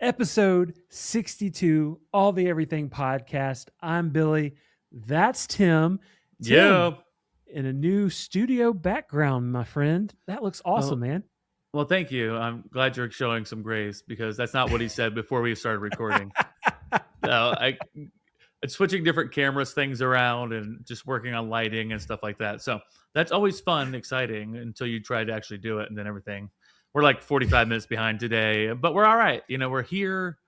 Episode 62, All the Everything Podcast. I'm Billy. That's Tim. Tim, Yeah. in a new studio background, my friend. That looks awesome, Well, man. well, thank you. I'm glad you're showing some grace because that's not what he said before we started recording. No, it's switching different cameras, things around, and just working on lighting and stuff like that. So that's always fun, exciting until you try to actually do it, and then everything. We're like 45 minutes behind today, but we're all right. We're here,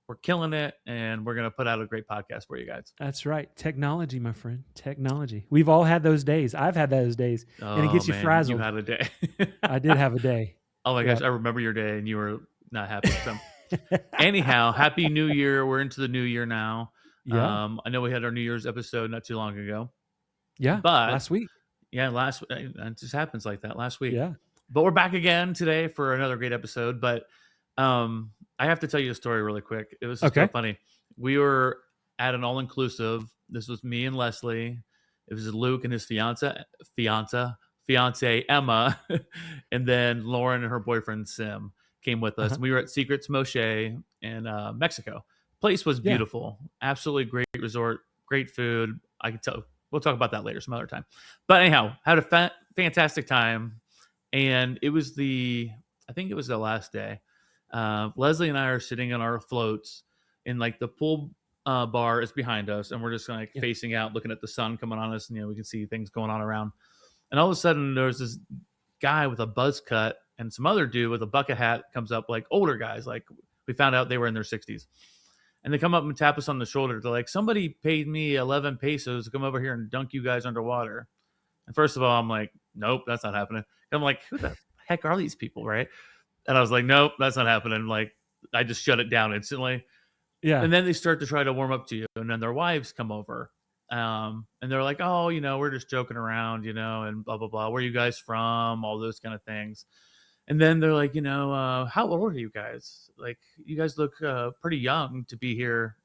we're killing it, and we're gonna put out a great podcast for you guys. That's right. Technology, my friend. Technology. We've all had those days. I've had those days, and it Oh gets you man, you frazzled. had a day. I did have a day. Oh my gosh, Yep. I remember your day, and you were not happy. So. Anyhow, happy New Year. We're into the new year now. Yeah. I know we had our New Year's episode not too long ago, Yeah. but Last week. yeah, it just happens like that last week. Yeah. But we're back again today for another great episode. But I have to tell you a story really quick. It was just so Okay. funny. We were at an all-inclusive. This was me and Leslie. It was Luke and his fiance Emma, and then Lauren and her boyfriend Sim came with us. Uh-huh. We were at Secrets Moshe in Mexico. Place was Yeah. beautiful, absolutely great resort, great food. I can tell. We'll talk about that later, some other time. But anyhow, had a fantastic time, and I think it was the last day. Leslie and I are sitting on our floats, and like the pool bar is behind us, and we're just like Yeah. facing out, looking at the sun coming on us, and we can see things going on around. And all of a sudden, there's this guy with a buzz cut and some other dude with a bucket hat comes up, like older guys. Like we found out they were in their 60s. And they come up and tap us on the shoulder. They're like, somebody paid me 11 pesos to come over here and dunk you guys underwater. And first of all, I'm like, nope, that's not happening. And I'm like, who the heck are these people, right? And I was like, nope, that's not happening. Like, I just shut it down instantly. Yeah. And then they start to try to warm up to you. And then their wives come over. And they're like, oh, we're just joking around, and blah, blah, blah. Where are you guys from? All those kind of things. And then they're like, how old are you guys? Like, you guys look pretty young to be here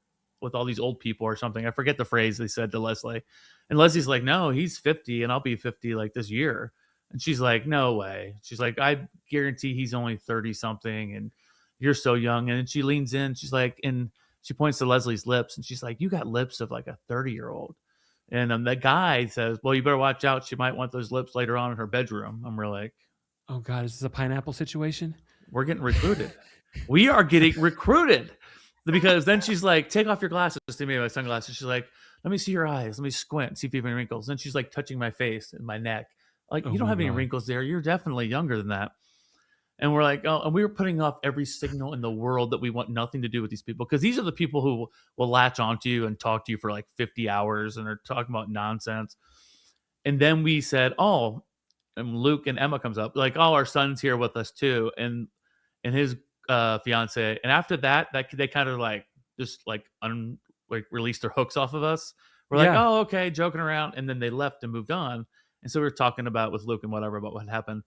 with all these old people or something. I forget the phrase they said to Leslie. And Leslie's like, no, he's 50 and I'll be 50 like this year. And she's like, no way. She's like, I guarantee he's only 30 something and you're so young. And she leans in. She's like, and she points to Leslie's lips and she's like, you got lips of like a 30-year-old. And the guy says, well, you better watch out. She might want those lips later on in her bedroom. I'm really like, Oh God, is this a pineapple situation? we're getting recruited. We are getting recruited. Because then she's like, take off your glasses to me, my sunglasses. She's like, let me see your eyes. Let me squint, see if you have any wrinkles. Then she's like touching my face and my neck. Like, Oh you don't my have any God. wrinkles there. You're definitely younger than that. And we're like, oh, and we were putting off every signal in the world that we want nothing to do with these people. Because these are the people who will latch onto you and talk to you for like 50 hours and are talking about nonsense. And then we said, oh, and Luke and Emma comes up, like, oh, our son's here with us too. And his fiance. And after that, they kind of like just like released their hooks off of us. We're like, Yeah. oh, okay, joking around. And then they left and moved on. And so we were talking about with Luke and whatever about what happened.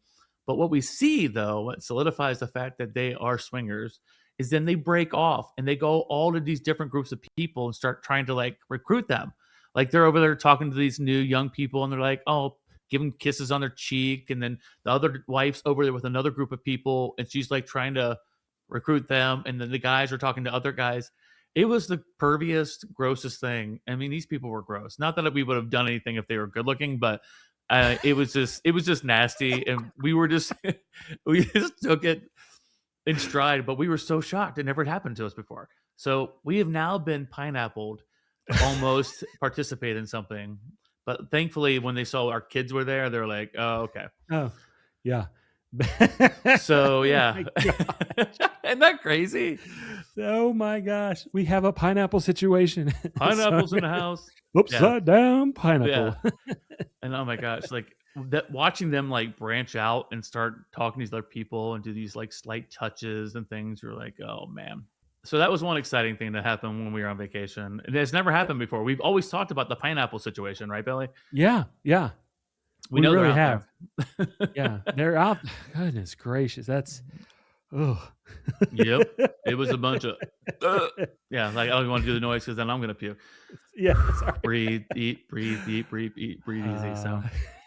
But what we see, though, what solidifies the fact that they are swingers is then they break off and they go all to these different groups of people and start trying to like recruit them. Like they're over there talking to these new young people and they're like, oh, give them kisses on their cheek. And then the other wife's over there with another group of people and she's like trying to recruit them. And then the guys are talking to other guys. It was the perviest, grossest thing. I mean, these people were gross. Not that we would have done anything if they were good looking, but it was just nasty, and we just took it in stride. But we were so shocked; it never happened to us before. So we have now been pineappled to almost participate in something. But thankfully, when they saw our kids were there, they're like, "Oh, okay." Oh, yeah. So Oh yeah, my God. isn't that crazy? Oh my gosh. We have a pineapple situation. Pineapples in the house. Upside down pineapple. Yeah. And oh my gosh, like that, watching them like branch out and start talking to these other people and do these like slight touches and things, you're like, oh man. So that was one exciting thing that happened when we were on vacation. It has never happened before. We've always talked about the pineapple situation, right, Billy? Yeah. Yeah. We We know they're really out have. there. Yeah. They're out. Goodness gracious. That's, oh. Yep. It was a bunch of, yeah, like I don't want to do the noise because then I'm going to puke. Yeah. Sorry. Breathe, eat, breathe, eat, breathe, eat, breathe easy. So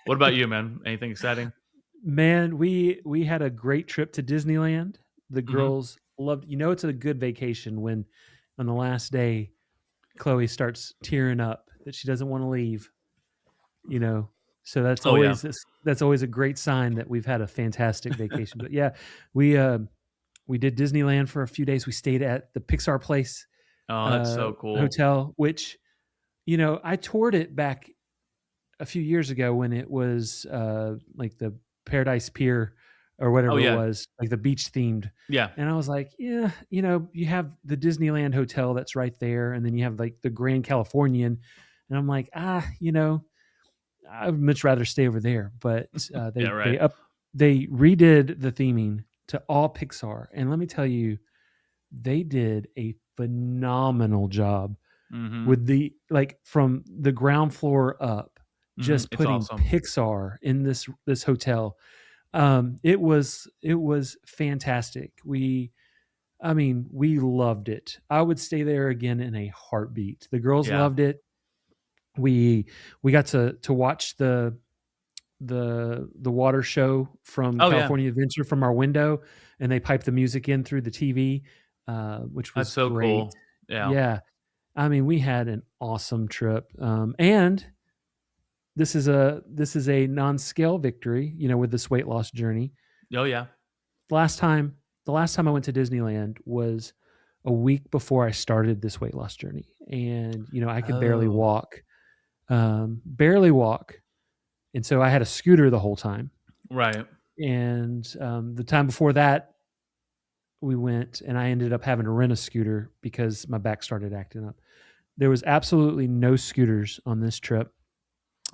what about you, man? Anything exciting? Man, we had a great trip to Disneyland. The Mhm. girls loved. It's a good vacation when on the last day Chloe starts tearing up that she doesn't want to leave. So that's Oh, yeah. that's always a great sign that we've had a fantastic vacation. But yeah, we did Disneyland for a few days. We stayed at the Pixar Place Oh, that's so cool. hotel, which I toured it back a few years ago when it was like the Paradise Pier or whatever it was, like the beach themed. Yeah. And I was like, yeah, you have the Disneyland hotel that's right there, and then you have like the Grand Californian, and I'm like, I'd much rather stay over there. But they redid the theming to all Pixar, and let me tell you, they did a phenomenal job with the from the ground floor up, just putting Pixar in this hotel. It was fantastic. We loved it. I would stay there again in a heartbeat. The girls loved it. We got to watch the water show from California Adventure from our window, and they piped the music in through the TV, which was so great. Cool. Yeah. We had an awesome trip. And this is a non-scale victory, with this weight loss journey. Oh yeah. The last time I went to Disneyland was a week before I started this weight loss journey, and I could barely walk. And so I had a scooter the whole time. Right. And the time before that, we went, and I ended up having to rent a scooter because my back started acting up. There was absolutely no scooters on this trip.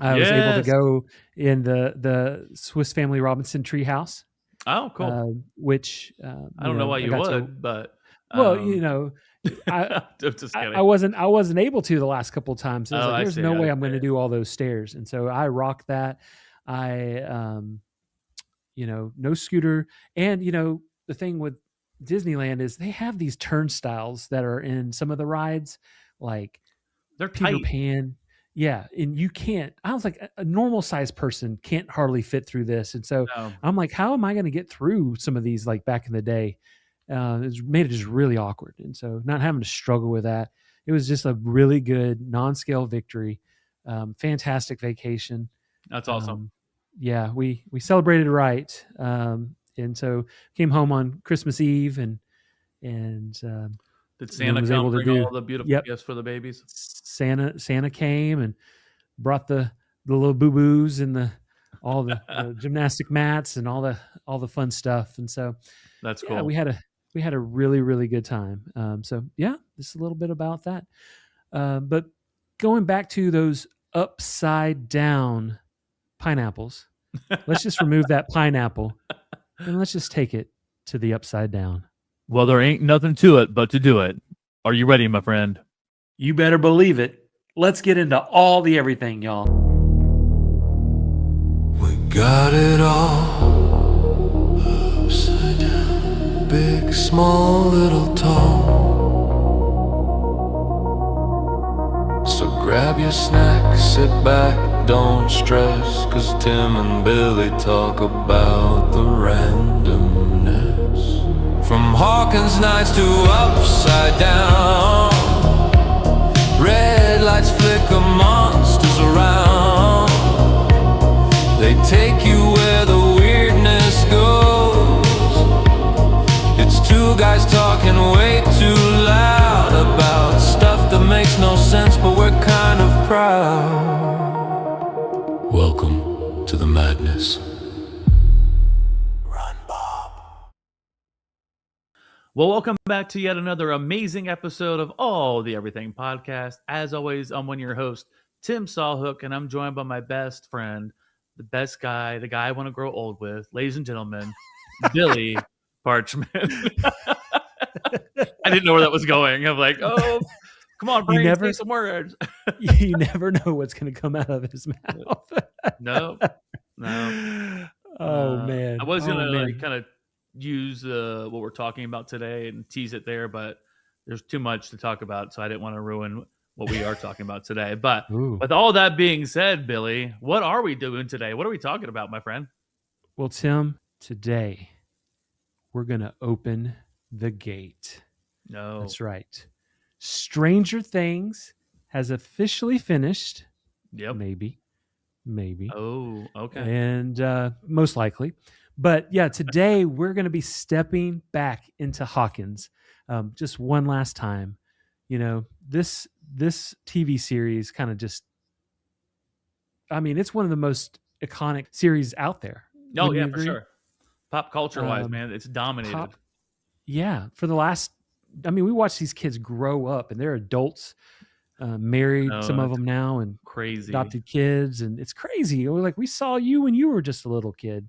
I was able to go in the Swiss Family Robinson treehouse. Oh, cool. Which I don't know why you would, but I'm just kidding. I wasn't able to the last couple of times. I was like, there's no way I'm going to do all those stairs, and so I rocked that. No scooter, and the thing with Disneyland is they have these turnstiles that are in some of the rides, like they're Peter tight. Pan. Yeah, and you can't. I was like, a normal sized person can't hardly fit through this, and so I'm like, how am I going to get through some of these? Like back in the day, it made it just really awkward, and so not having to struggle with that, it was just a really good non-scale victory. Fantastic vacation. That's awesome. We celebrated right, and so came home on Christmas Eve, and did Santa come bring all the beautiful gifts for the babies? Santa came and brought the little boo-boos and all the gymnastic mats and all the fun stuff. And so that's cool. We had a really, really good time. Just a little bit about that. But going back to those upside down pineapples, let's just remove that pineapple and let's just take it to the upside down. Well, there ain't nothing to it but to do it. Are you ready, my friend? You better believe it. Let's get into all the everything, y'all. We got it all upside down. Big, small, little, tall. So grab your snack, sit back, don't stress, 'cause Tim and Billy talk about the randomness. From Hawkins nights to upside down, red lights flicker, monsters around. They take you where the weirdness goes. It's two guys talking way too loud about stuff that makes no sense, but we're kind of proud. Welcome to the madness. Well, welcome back to yet another amazing episode of All the Everything Podcast. As always, I'm one of your hosts, Tim Sawhook, and I'm joined by my best friend, the best guy, the guy I want to grow old with, ladies and gentlemen, Billy Parchment. I didn't know where that was going. I'm like, oh, come on, Brain, say some words. You never know what's going to come out of his mouth. No. Oh, man. I was going to kind of use what we're talking about today and tease it there, but there's too much to talk about, so I didn't want to ruin what we are talking about today. But with all that being said, Billy, what are we doing today? What are we talking about, my friend? Well, Tim, today we're going to open The Gate. No. That's right. Stranger Things has officially finished. Yep. Maybe. Oh, okay. And most likely. But yeah, today we're going to be stepping back into Hawkins just one last time. You know, this TV series kind of just, I mean, it's one of the most iconic series out there. Oh, Wouldn't yeah, you for agree? sure. Pop culture wise, Um, man, it's dominated. Yeah, for the last, I mean, we watch these kids grow up and they're adults, married, No, some of it's them now, and crazy. adopted kids, and it's crazy. We're like, we saw you when you were just a little kid.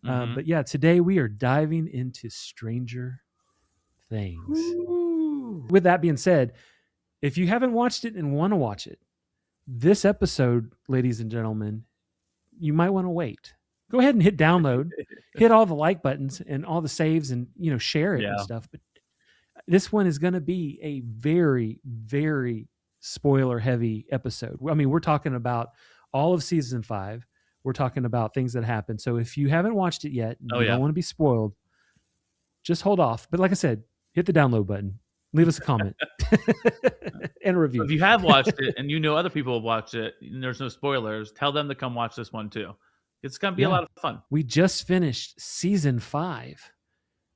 Mhm. But yeah, today we are diving into Stranger Things. Ooh. With that being said, if you haven't watched it and want to watch it, this episode, ladies and gentlemen, you might want to wait. Go ahead and hit download, hit all the like buttons and all the saves, and share it and Yeah. stuff. But this one is going to be a very, very spoiler heavy episode. I mean, we're talking about all of season 5. We're talking about things that happen. So if you haven't watched it yet, and Oh, you yeah. don't want to be spoiled, just hold off. But like I said, hit the download button, leave us a comment and a review. If you have watched it and you know other people have watched it and there's no spoilers, tell them to come watch this one too. It's going to be a Yeah. lot of fun. We just finished season 5.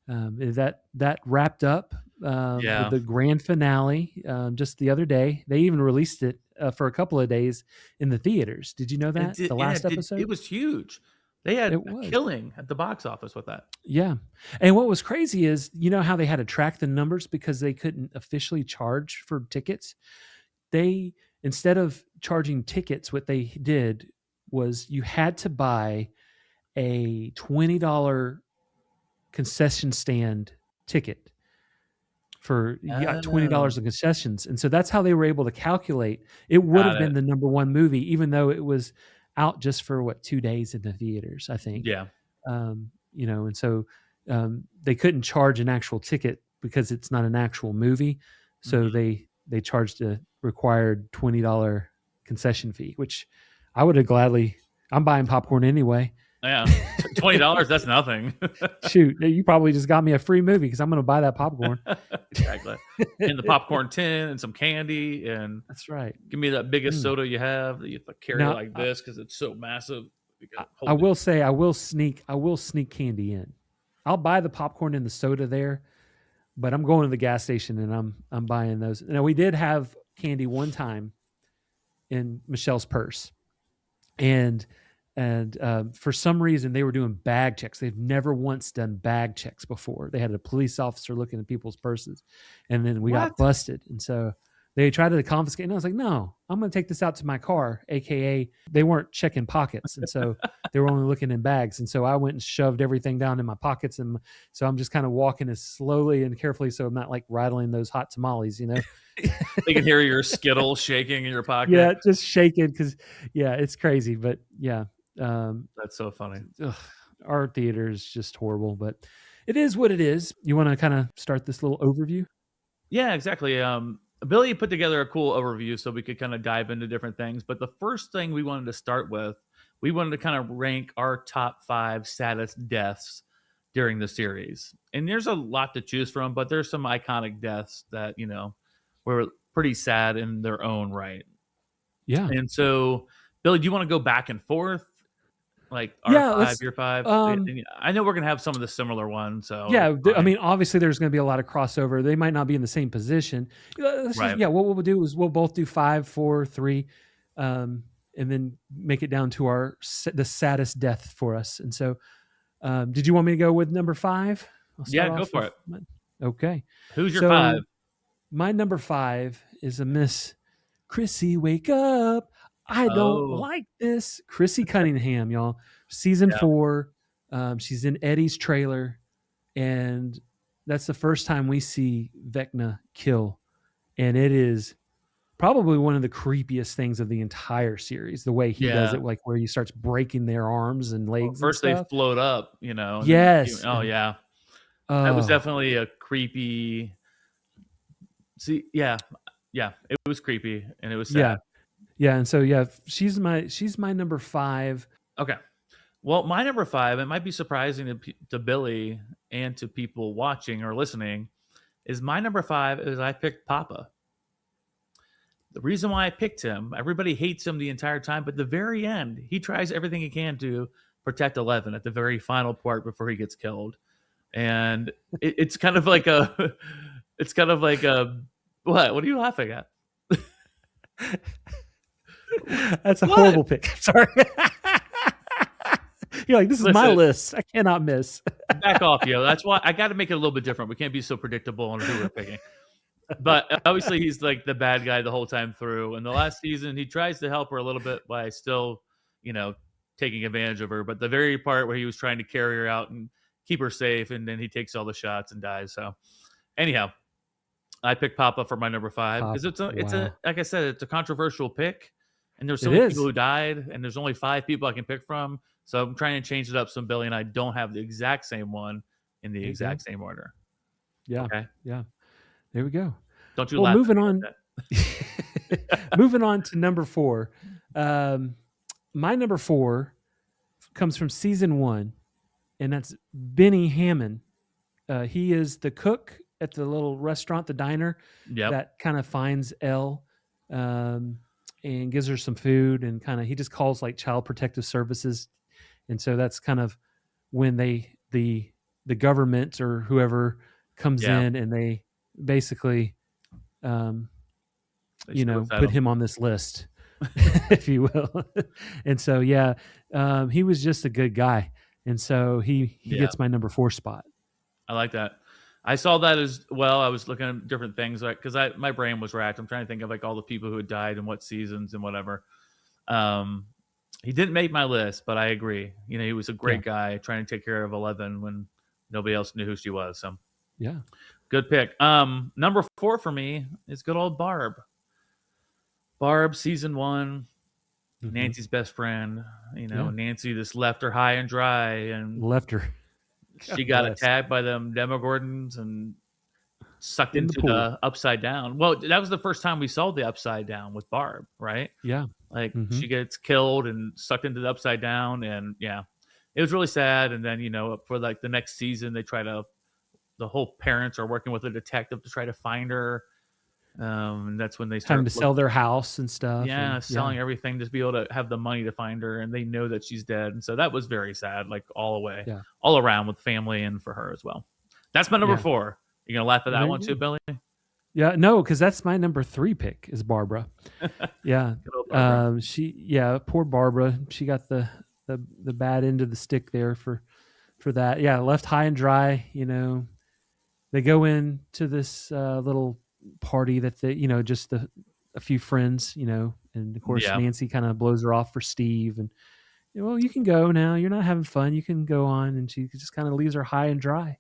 That wrapped up Yeah. with the grand finale just the other day. They even released it for a couple of days in the theaters. Did you know that? The last episode? It was huge. They had It a was. killing at the box office with that. Yeah. And what was crazy is, you know how they had to track the numbers because they couldn't officially charge for tickets? They, instead of charging tickets, what they did was you had to buy a $20 concession stand ticket for, you got $20 in concessions. And so that's how they were able to calculate. It would have been the number one movie, even though it was out just for 2 days in the theaters, I think. Yeah. And so they couldn't charge an actual ticket because it's not an actual movie. So they charged a required $20 concession fee, which I would have gladly, I'm buying popcorn anyway. Yeah. $20, that's nothing. Shoot, you probably just got me a free movie because I'm going to buy that popcorn. Exactly. And the popcorn tin and some candy, and that's right. Give me that biggest soda you have that you have to carry Now, like this because it's so massive. I will say I will sneak candy in. I'll buy the popcorn and the soda there, but I'm going to the gas station and I'm buying those. Now we did have candy one time in Michelle's purse, and for some reason they were doing bag checks. They've never once done bag checks before. They had a police officer looking at people's purses, and then we got busted. And so they tried to confiscate. And I was like, no, I'm going to take this out to my car, AKA they weren't checking pockets. And so they were only looking in bags. And so I went and shoved everything down in my pockets. And so I'm just kind of walking as slowly and carefully, so I'm not like rattling those hot tamales, They can hear your Skittle shaking in your pocket. Yeah, just shaking because, it's crazy. But yeah. That's so funny. Our theater is just horrible, but it is what it is. You want to kind of start this little overview? Yeah, exactly. Billy put together a cool overview so we could kind of dive into different things. But the first thing we wanted to start with, we wanted to kind of rank our top 5 saddest deaths during the series. And there's a lot to choose from, but there's some iconic deaths that, were pretty sad in their own right. Yeah. And so, Billy, do you want to go back and forth? Like our 5, your 5. I know we're gonna have some of the similar ones. So I mean, obviously there's going to be a lot of crossover. They might not be in the same position. What we'll do is we'll both do 5, 4, 3, and then make it down to the saddest death for us. And so, did you want me to go with number 5? Yeah, go for it. Okay. Who's your 5? My number 5 is a Miss Chrissy. Wake up. I don't like this. Chrissy Cunningham, y'all. Season 4. She's in Eddie's trailer. And that's the first time we see Vecna kill. And it is probably one of the creepiest things of the entire series. The way he does it, like where he starts breaking their arms and legs. First and they float up, Yes. That was definitely a creepy. See, it was creepy and it was sad. Yeah, and so she's my number 5. Okay, Well, my number 5, it might be surprising to Billy and to people watching or listening, is my number 5 is I picked Papa. The reason why I picked him, everybody hates him the entire time, but the very end, he tries everything he can to protect 11 at the very final part before he gets killed. And it's kind of like a, it's kind of like a, what? What are you laughing at? That's a What? horrible pick. Sorry. You're like, this is my Listen. list. I cannot miss. Back off, yo. That's why I got to make it a little bit different. We can't be so predictable on who we're picking. But obviously, he's like the bad guy the whole time through. And the last season, he tries to help her a little bit by still, taking advantage of her. But the very part where he was trying to carry her out and keep her safe, and then he takes all the shots and dies. So, anyhow, I picked Papa for my number 5 because it's a like I said, it's a controversial pick, and there's so many people who died, and there's only 5 people I can pick from. So I'm trying to change it up so Billy and I don't have the exact same one in the exact same order. Yeah. Okay. Yeah. There we go. Don't you laugh. Moving on. Moving on to number 4. My number 4 comes from season 1, and that's Benny Hammond. He is the cook at the little restaurant, the diner, that kind of finds Elle and gives her some food, and he just calls like Child Protective Services. And so that's kind of when the government or whoever comes in, and they basically, put him on this list, if you will. And so, he was just a good guy. And so he gets my number 4 spot. I like that. I saw that as well. I was looking at different things because my brain was racked. I'm trying to think of like all the people who had died and what seasons and whatever. He didn't make my list, but I agree. He was a great guy trying to take care of 11 when nobody else knew who she was. So good pick. Number 4 for me is good old Barb. Barb, season 1, Nancy's best friend. Nancy just left her high and dry and left her. She got attacked by them Demogorgons and sucked into the Upside Down. Well, that was the first time we saw the Upside Down with Barb, right? Yeah. Like she gets killed and sucked into the Upside Down, and it was really sad. And then for like the next season, the whole parents are working with a detective to try to find her. And that's when they start having to sell their house and stuff. Selling everything to be able to have the money to find her, and they know that she's dead. And so that was very sad, like all away, all around with family and for her as well. That's my number 4. You gonna laugh at that one too, Billy? Yeah, no, because that's my number 3 pick is Barbara. Barbara. Poor Barbara. She got the bad end of the stick there for that. Yeah, left high and dry. They go into this little party that they, just a few friends, and of course Nancy kind of blows her off for Steve, and well, you can go now. You're not having fun. You can go on, and she just kind of leaves her high and dry.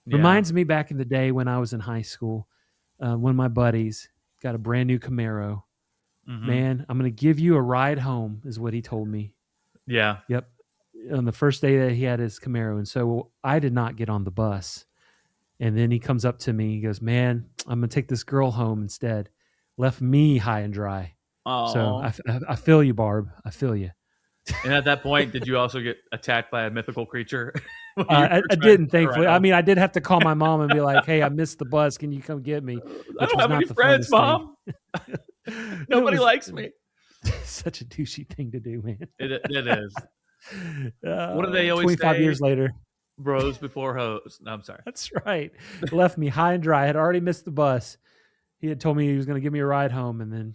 Reminds me back in the day when I was in high school, when my buddies got a brand new Camaro. Man, I'm going to give you a ride home, is what he told me. Yeah. Yep. On the first day that he had his Camaro, and so I did not get on the bus. And then he comes up to me. He goes, "Man, I'm going to take this girl home instead." Left me high and dry. Oh. So I feel you, Barb. I feel you. And at that point, did you also get attacked by a mythical creature? I didn't, thankfully. I mean, I did have to call my mom and be like, "Hey, I missed the bus. Can you come get me?" I don't have any friends, Mom. Nobody likes me. Such a douchey thing to do, man. It is. What do they always 25 say? years later. Bros before hoes. No, I'm sorry. That's right. Left me high and dry. I had already missed the bus. He had told me he was going to give me a ride home, and then...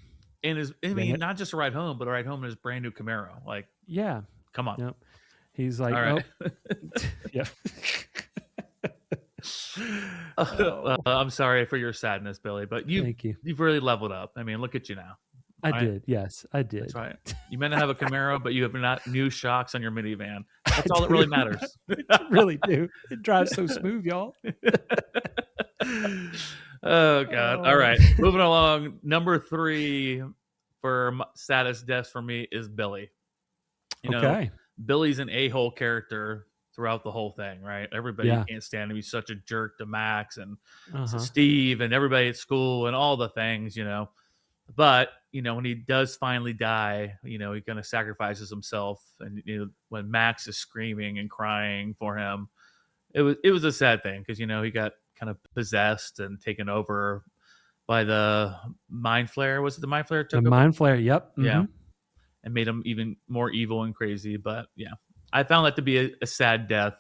not just a ride home, but a ride home in his brand new Camaro. Like, yeah. Come on. Yep. He's like, all right. Yeah. I'm sorry for your sadness, Billy, but thank you. You've really leveled up. I mean, look at you now. I did. Yes, I did. That's right. You may not have a Camaro, but you have not new shocks on your minivan. That's all that really matters. I really do. It drives so smooth, y'all. Oh, God. All right. Moving along. Number 3 for saddest deaths for me is Billy. Billy's an a-hole character throughout the whole thing, right? Everybody can't stand him. He's such a jerk to Max and to Steve and everybody at school and all the things, But when he does finally die, he kind of sacrifices himself, and when Max is screaming and crying for him, it was a sad thing because he got kind of possessed and taken over by the mind flare. Was it the mind flare The took over? mind flare. Yep. Yeah, and made him even more evil and crazy. But yeah, I found that to be a sad death.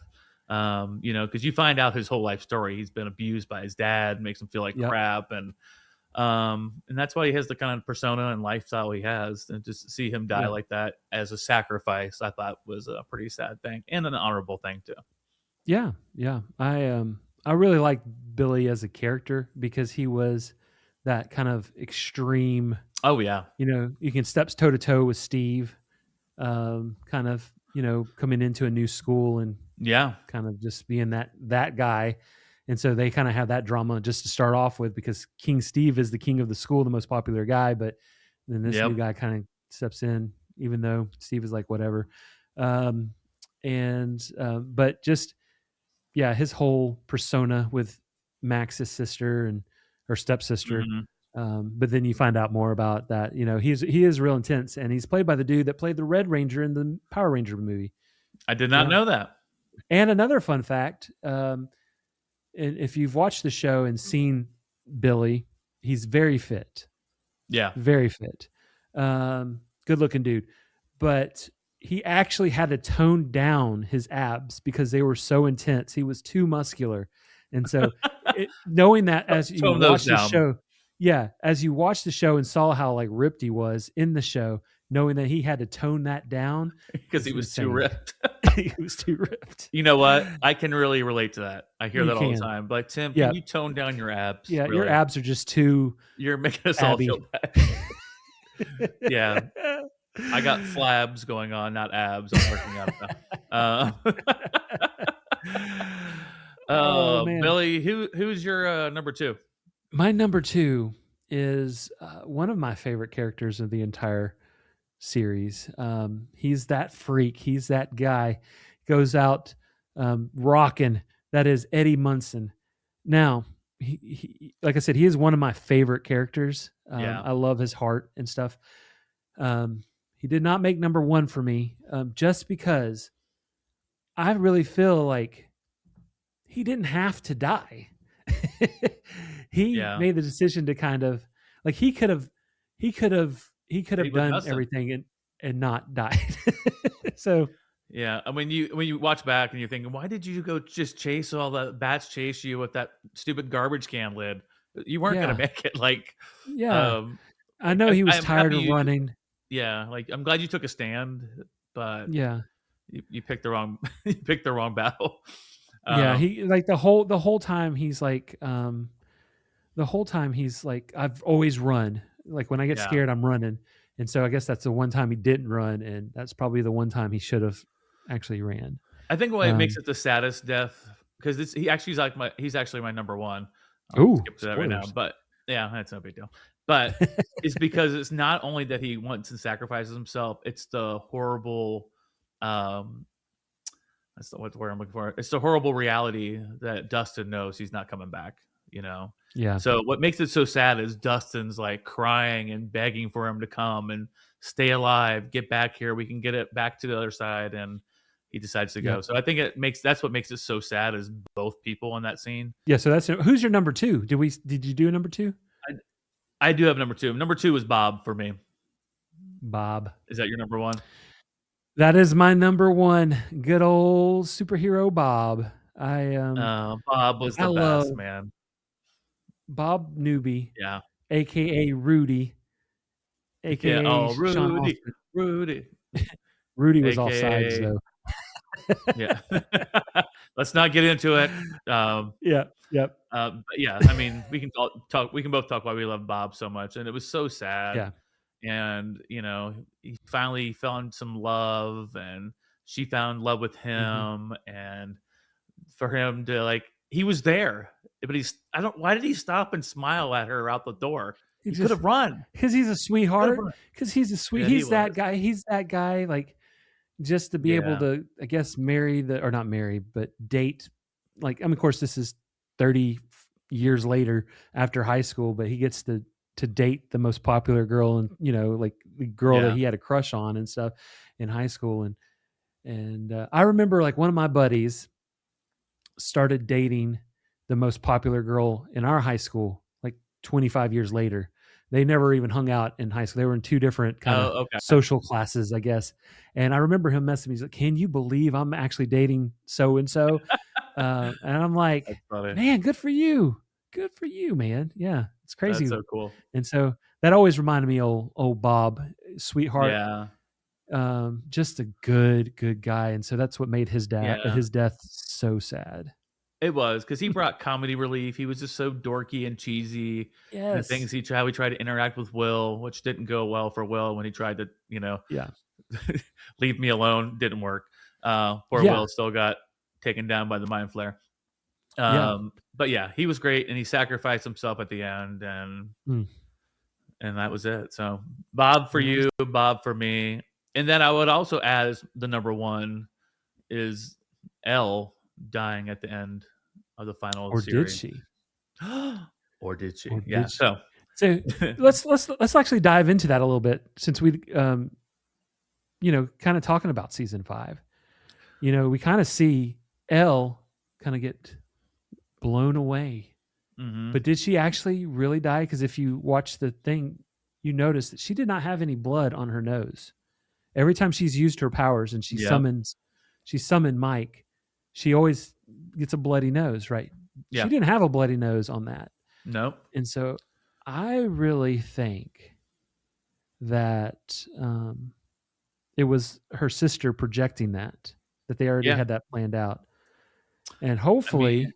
Because you find out his whole life story. He's been abused by his dad, makes him feel like Yep. crap, and that's why he has the kind of persona and lifestyle he has. And just to see him die like that as a sacrifice, I thought was a pretty sad thing and an honorable thing too. Yeah. Yeah. I really like Billy as a character because he was that kind of extreme. Oh yeah, You can step toe to toe with Steve, kind of, coming into a new school and yeah, kind of just being that guy. And so they kind of have that drama just to start off with because King Steve is the king of the school, the most popular guy. But then this new guy kind of steps in, even though Steve is like, whatever. But just, yeah, his whole persona with Max's sister and her stepsister. But then you find out more about that. He is real intense, and he's played by the dude that played the Red Ranger in the Power Ranger movie. I did not know that. And another fun fact, if you've watched the show and seen Billy, he's very fit. Yeah. Very fit. Good looking dude. But he actually had to tone down his abs because they were so intense. He was too muscular. And so knowing that as you watch the show, as you watch the show and saw how like ripped he was in the show, knowing that he had to tone that down because he was too ripped. He was too ripped. You know what? I can really relate to that. I hear that all the time. But Tim, can you tone down your abs? Yeah, really? Your abs are just too. You're making us all feel bad. Yeah, I got flabs going on, not abs. I'm working out now. Billy, who's your number two? My number two is one of my favorite characters of the entire series. He's that freak. He's that guy. Goes out rocking. That is Eddie Munson. Now, he like I said, he is one of my favorite characters. I love his heart and stuff. He did not make number one for me, just because I really feel like he didn't have to die. He made the decision to kind of like he could have done everything and not died. So yeah, and when you watch back and you're thinking, why did you go just chase all the bats chase you with that stupid garbage can lid? You weren't gonna make it. Like I know he was tired of running. Yeah, like I'm glad you took a stand, but yeah, you picked the wrong battle. He like the whole time he's like I've always run. Like when I get scared, I'm running. And so I guess that's the one time he didn't run, and that's probably the one time he should have actually ran. I think why it makes it the saddest death because he's actually my number one. Ooh, skip to that right now, but yeah, that's no big deal. But it's because it's not only that he wants and sacrifices himself; it's the horrible. That's what word I'm looking for. It's the horrible reality that Dustin knows he's not coming back. Yeah. So what makes it so sad is Dustin's like crying and begging for him to come and stay alive, get back here. We can get it back to the other side, and he decides to go. So I think that's what makes it so sad is both people in that scene. Yeah. So who's your number two? Did you do a number two? I do have number two. Number two was Bob for me. Bob. Is that your number one? That is my number one. Good old superhero Bob. Bob was the best, man. Bob Newby. Yeah. AKA Rudy. AKA Rudy. Rudy. Rudy was all sides though. Yeah. Let's not get into it. Yep. But yeah, I mean, we can talk. We can both talk why we love Bob so much, and it was so sad. Yeah. And he finally found some love, and she found love with him, and for him to he was there, but why did he stop and smile at her out the door? He could have run because he's a sweetheart. Because he's a sweet. Yeah, he's that guy. He's that guy. Like just to be able to, I guess, not marry, but date. Like, I mean, of course, this is 30 years later after high school, but he gets to to date the most popular girl, and like the girl that Yeah. he had a crush on and stuff in high school. And I remember like one of my buddies started dating the most popular girl in our high school like 25 years later. They never even hung out in high school. They were in two different kind of Oh, okay. social classes, I guess. And I remember him messaging me. He's like, "Can you believe I'm actually dating so and so?" And I'm like, That's funny. "Man, good for you. Good for you, man. Yeah, it's crazy." That's so cool. And so that always reminded me of old Bob, sweetheart. Yeah. Just a good guy. And so that's what made his Yeah. death so sad. It was because he brought comedy relief. He was just so dorky and cheesy. And the Yes. things how he tried to interact with Will, which didn't go well for Will when he tried to, Yeah. leave me alone, didn't work. Poor Yeah. Will still got taken down by the mind flare. Yeah. But yeah, he was great, and he sacrificed himself at the end, and that was it. So Bob for you, Bob for me, and then I would also add as the number one is Elle dying at the end of the final Or series. did she? Or did she? Or Yeah. did she? So let's actually dive into that a little bit, since we kind of talking about season 5. We kind of see Elle kind of get blown away. mhm. But did she actually really die? Because if you watch the thing, you notice that she did not have any blood on her nose. Every time she's used her powers and she summoned Mike, she always gets a bloody nose, right? Yeah. She didn't have a bloody nose on that. Nope. And so I really think that it was her sister projecting that they already Yeah. had that planned out. And hopefully,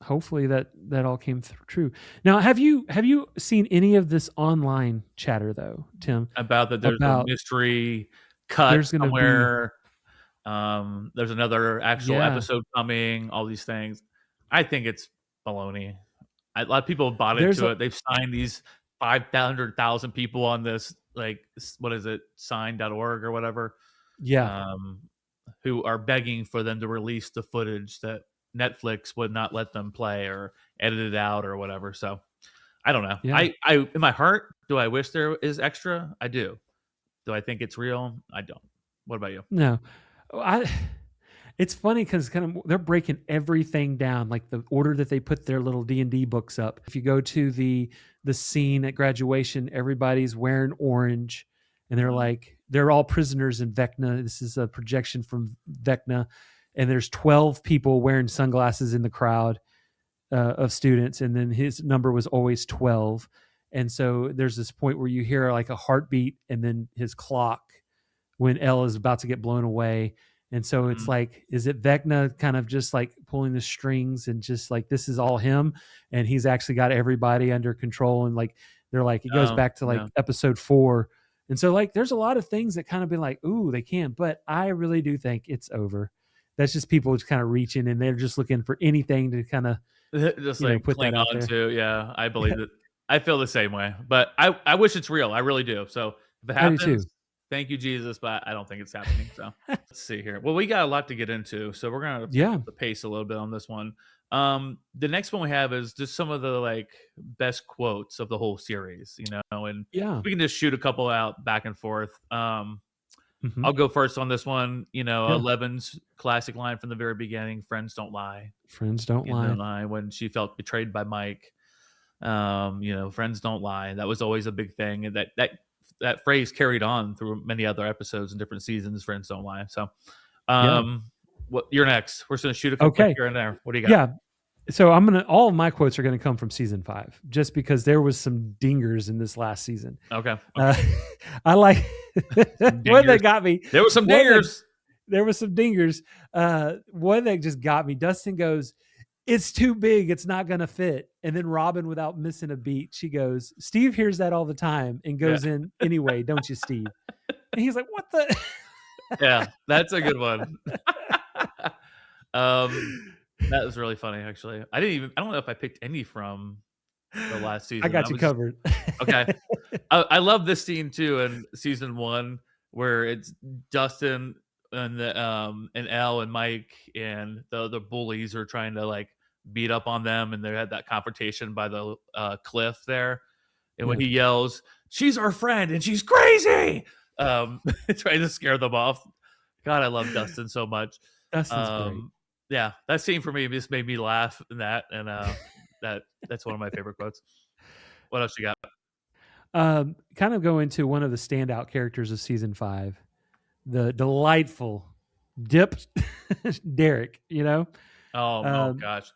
hopefully that all came true. Now, have you seen any of this online chatter though, Tim? About that there's a mystery cut there's gonna somewhere. There's another actual Yeah. episode coming. All these things. I think it's baloney. A lot of people have bought There's into a- it. They've signed these 500,000 people on this, like, what is it, sign.org or whatever, Yeah. who are begging for them to release the footage that Netflix would not let them play or edit it out or whatever. So I don't know. Yeah. I in my heart, do I wish there is extra? I do. Do I think it's real? I don't. What about you? No. It's funny because kind of they're breaking everything down, like the order that they put their little D&D books up. If you go to the scene at graduation, everybody's wearing orange, and they're all prisoners in Vecna. This is a projection from Vecna, and there's 12 people wearing sunglasses in the crowd of students, and then his number was always 12. And so there's this point where you hear like a heartbeat, and then his clock when Elle is about to get blown away. And so it's like, is it Vecna kind of just like pulling the strings and just like, this is all him, and he's actually got everybody under control? And like, they're like, it goes back to like episode 4. And so like, there's a lot of things that kind of been like, ooh, they can, but I really do think it's over. That's just people just kind of reaching, and they're just looking for anything to kind of just like put cling that out on there. to. Yeah, I believe it. I feel the same way, but I wish it's real. I really do. So if it I do happens, too. thank you, Jesus, but I don't think it's happening. So let's see here. Well, we got a lot to get into, so we're gonna Yeah. the pace a little bit on this one. The next one we have is just some of the like best quotes of the whole series, and Yeah. we can just shoot a couple out back and forth. Mhm. I'll go first on this one. Eleven's classic line from the very beginning: "Friends don't lie." Friends don't lie. When she felt betrayed by Mike. Friends don't lie. That was always a big thing, and that phrase carried on through many other episodes and different seasons. Friends don't lie. So, what you're next? We're just gonna shoot a couple here and there. What do you got? Yeah. So all of my quotes are going to come from season 5, just because there was some dingers in this last season. Okay. I like one that got me. There were some dingers. There was some dingers. One that just got me. Dustin goes, "It's too big. It's not going to fit." And then Robin, without missing a beat, she goes, "Steve hears that all the time and goes in anyway, don't you, Steve?" And he's like, "What the?" Yeah, that's a good one. That was really funny, actually. I don't know if I picked any from the last season. I got you covered. Okay. I love this scene too in season 1, where it's Dustin and Elle and Mike and the other bullies are trying to like beat up on them, and they had that confrontation by the cliff there. And when Yeah. he yells, "She's our friend and she's crazy," trying to scare them off. God, I love Dustin so much. Dustin's great. Yeah, that scene for me just made me laugh in that, and that's one of my favorite quotes. What else you got? Kind of go into one of the standout characters of season 5, the delightful Dip Derek. You know, Oh gosh,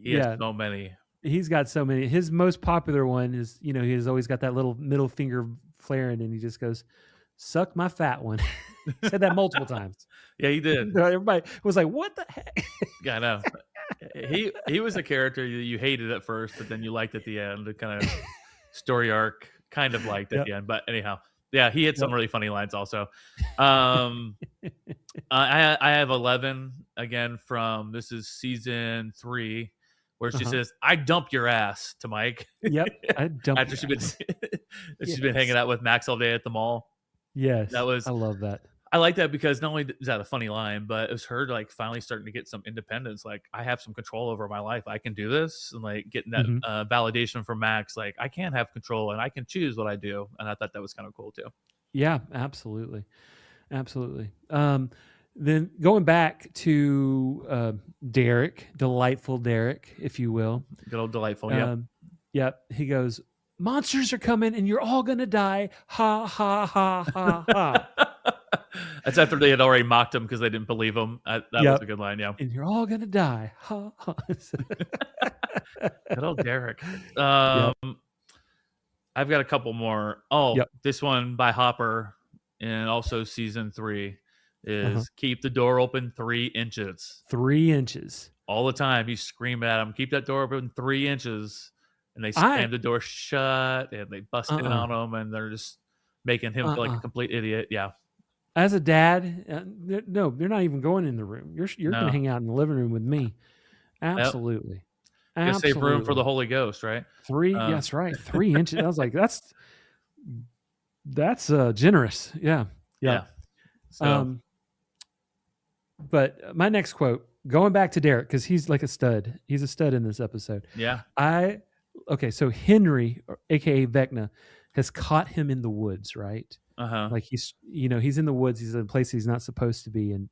he has so many. He's got so many. His most popular one is, he's always got that little middle finger flaring, and he just goes, "Suck my fat one." He said that multiple times. Yeah, he did. Everybody was like, "What the heck?" Yeah, I know. He was a character you hated at first, but then you liked at the end. The kind of story arc, kind of liked at the end. But anyhow, yeah, he had some really funny lines also. I have 11 again from this is season 3. Where she says, "I dump your ass" to Mike. Yep, I dump. After she's been hanging out with Max all day at the mall. Yes, I love that. I like that because not only is that a funny line, but it was her like finally starting to get some independence. Like, I have some control over my life. I can do this, and like getting that validation from Max. Like, I can have control and I can choose what I do. And I thought that was kind of cool too. Yeah, absolutely. Then going back to Derek, delightful Derek, if you will. Good old delightful, yeah. Yep. He goes, "Monsters are coming and you're all going to die. Ha, ha, ha, ha, ha." That's after they had already mocked him because they didn't believe him. That was a good line, yeah. "And you're all going to die. Ha, ha." Good old Derek. I've got a couple more. This one by Hopper and also season 3. Is keep the door open 3 inches. 3 inches. All the time. He's screaming at him, keep that door open 3 inches. And they slam the door shut and they bust in on him and they're just making him feel like a complete idiot. Yeah. As a dad, no, you're not even going in the room. You're going to hang out in the living room with me. Absolutely. You gotta save room for the Holy Ghost, right? 3, that's right. 3 inches. I was like, that's generous. Yeah. So, but my next quote, going back to Derek, because he's like a stud. He's a stud in this episode. Yeah. So Henry, aka Vecna, has caught him in the woods, right? Like he's in the woods. He's in a place he's not supposed to be. And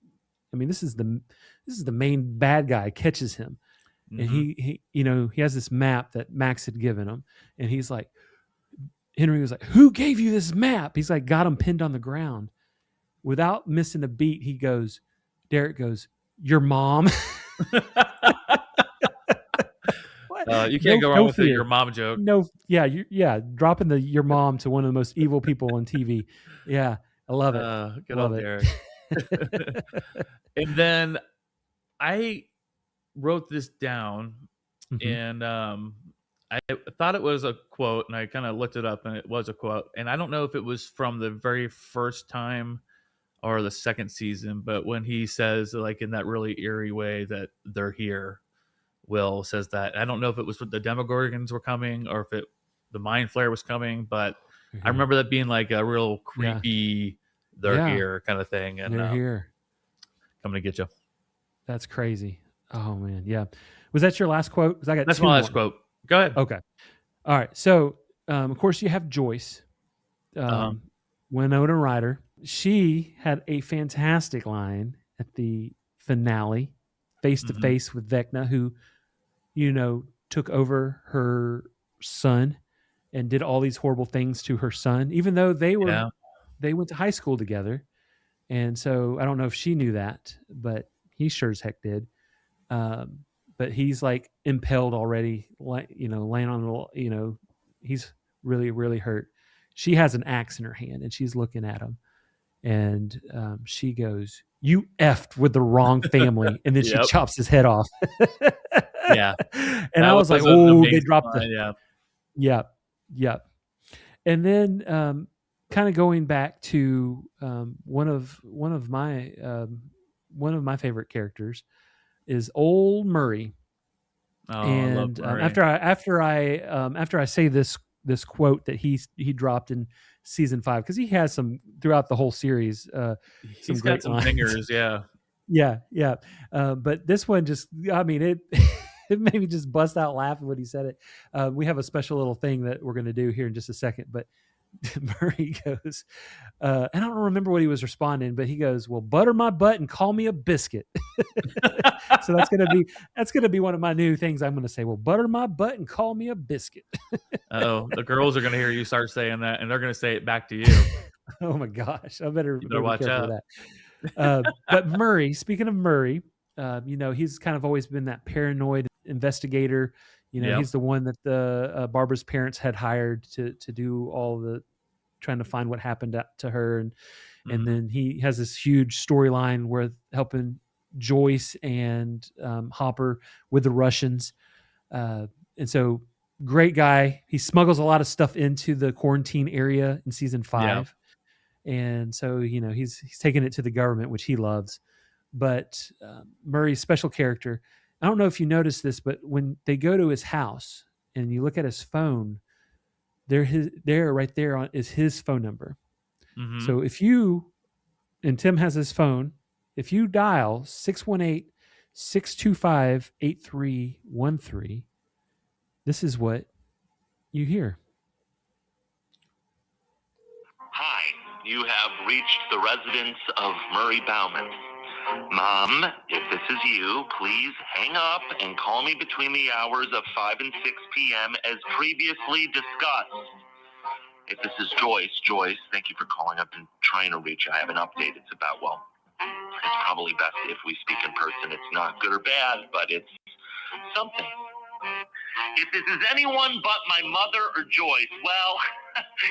I mean, this is the main bad guy catches him. And he has this map that Max had given him. And he's like, Henry was like, "Who gave you this map?" He's like, got him pinned on the ground. Without missing a beat, Derek goes, "Your mom." You can't go wrong with your mom joke. No, dropping the "your mom" to one of the most evil people on TV. Yeah, I love it. Good old Derek. And then I wrote this down, and I thought it was a quote, and I kind of looked it up, and it was a quote. And I don't know if it was from the very first time or the second season, but when he says, like in that really eerie way, that they're here, Will says that. I don't know if it was the Demogorgons were coming or if the Mind Flare was coming, but I remember that being like a real creepy, they're here kind of thing. And they're here. Coming to get you. That's crazy. Oh, man. Yeah. Was that your last quote? That's my last quote. Go ahead. Okay. All right. So, of course, you have Joyce, Winona Ryder. She had a fantastic line at the finale, face to face with Vecna, who, took over her son and did all these horrible things to her son, even though they went to high school together. And so I don't know if she knew that, but he sure as heck did. But he's like impaled already, laying on the, he's really, really hurt. She has an axe in her hand and she's looking at him. And she goes, "You effed with the wrong family." And then she chops his head off. Yeah. And I was like, "Oh, they dropped the." Yeah. And then kind of going back to one of my favorite characters is old Murray. Oh, and I love Murray. After I say this quote that he dropped in season 5, because he has some throughout the whole series. He's got some fingers, yeah. But this one just, I mean, it made me just bust out laughing when he said it. We have a special little thing that we're going to do here in just a second, but Murray goes, and I don't remember what he was responding, but he goes, "Well, butter my butt and call me a biscuit." So that's gonna be one of my new things. I'm gonna say, "Well, butter my butt and call me a biscuit." Oh, the girls are gonna hear you start saying that, and they're gonna say it back to you. Oh my gosh, I better You better be watch careful out. with that. But Murray, speaking of Murray, he's kind of always been that paranoid investigator. Yep. He's the one that the Barbara's parents had hired to do all the trying to find what happened to her, and Mhm. then he has this huge storyline where helping Joyce and Hopper with the Russians, and so great guy. He smuggles a lot of stuff into the quarantine area in season 5, and so he's taking it to the government, which he loves. But Murray's special character. I don't know if you noticed this, but when they go to his house and you look at his phone, right there is his phone number. Mhm. So if you, and Tim has his phone, if you dial 618-625-8313, this is what you hear. Hi, you have reached the residence of Murray Bauman. Mom, if this is you, please hang up and call me between the hours of 5 and 6 p.m. as previously discussed. If this is Joyce, thank you for calling. I've been trying to reach you. I have an update. It's about, it's probably best if we speak in person. It's not good or bad, but it's something. If this is anyone but my mother or Joyce, well,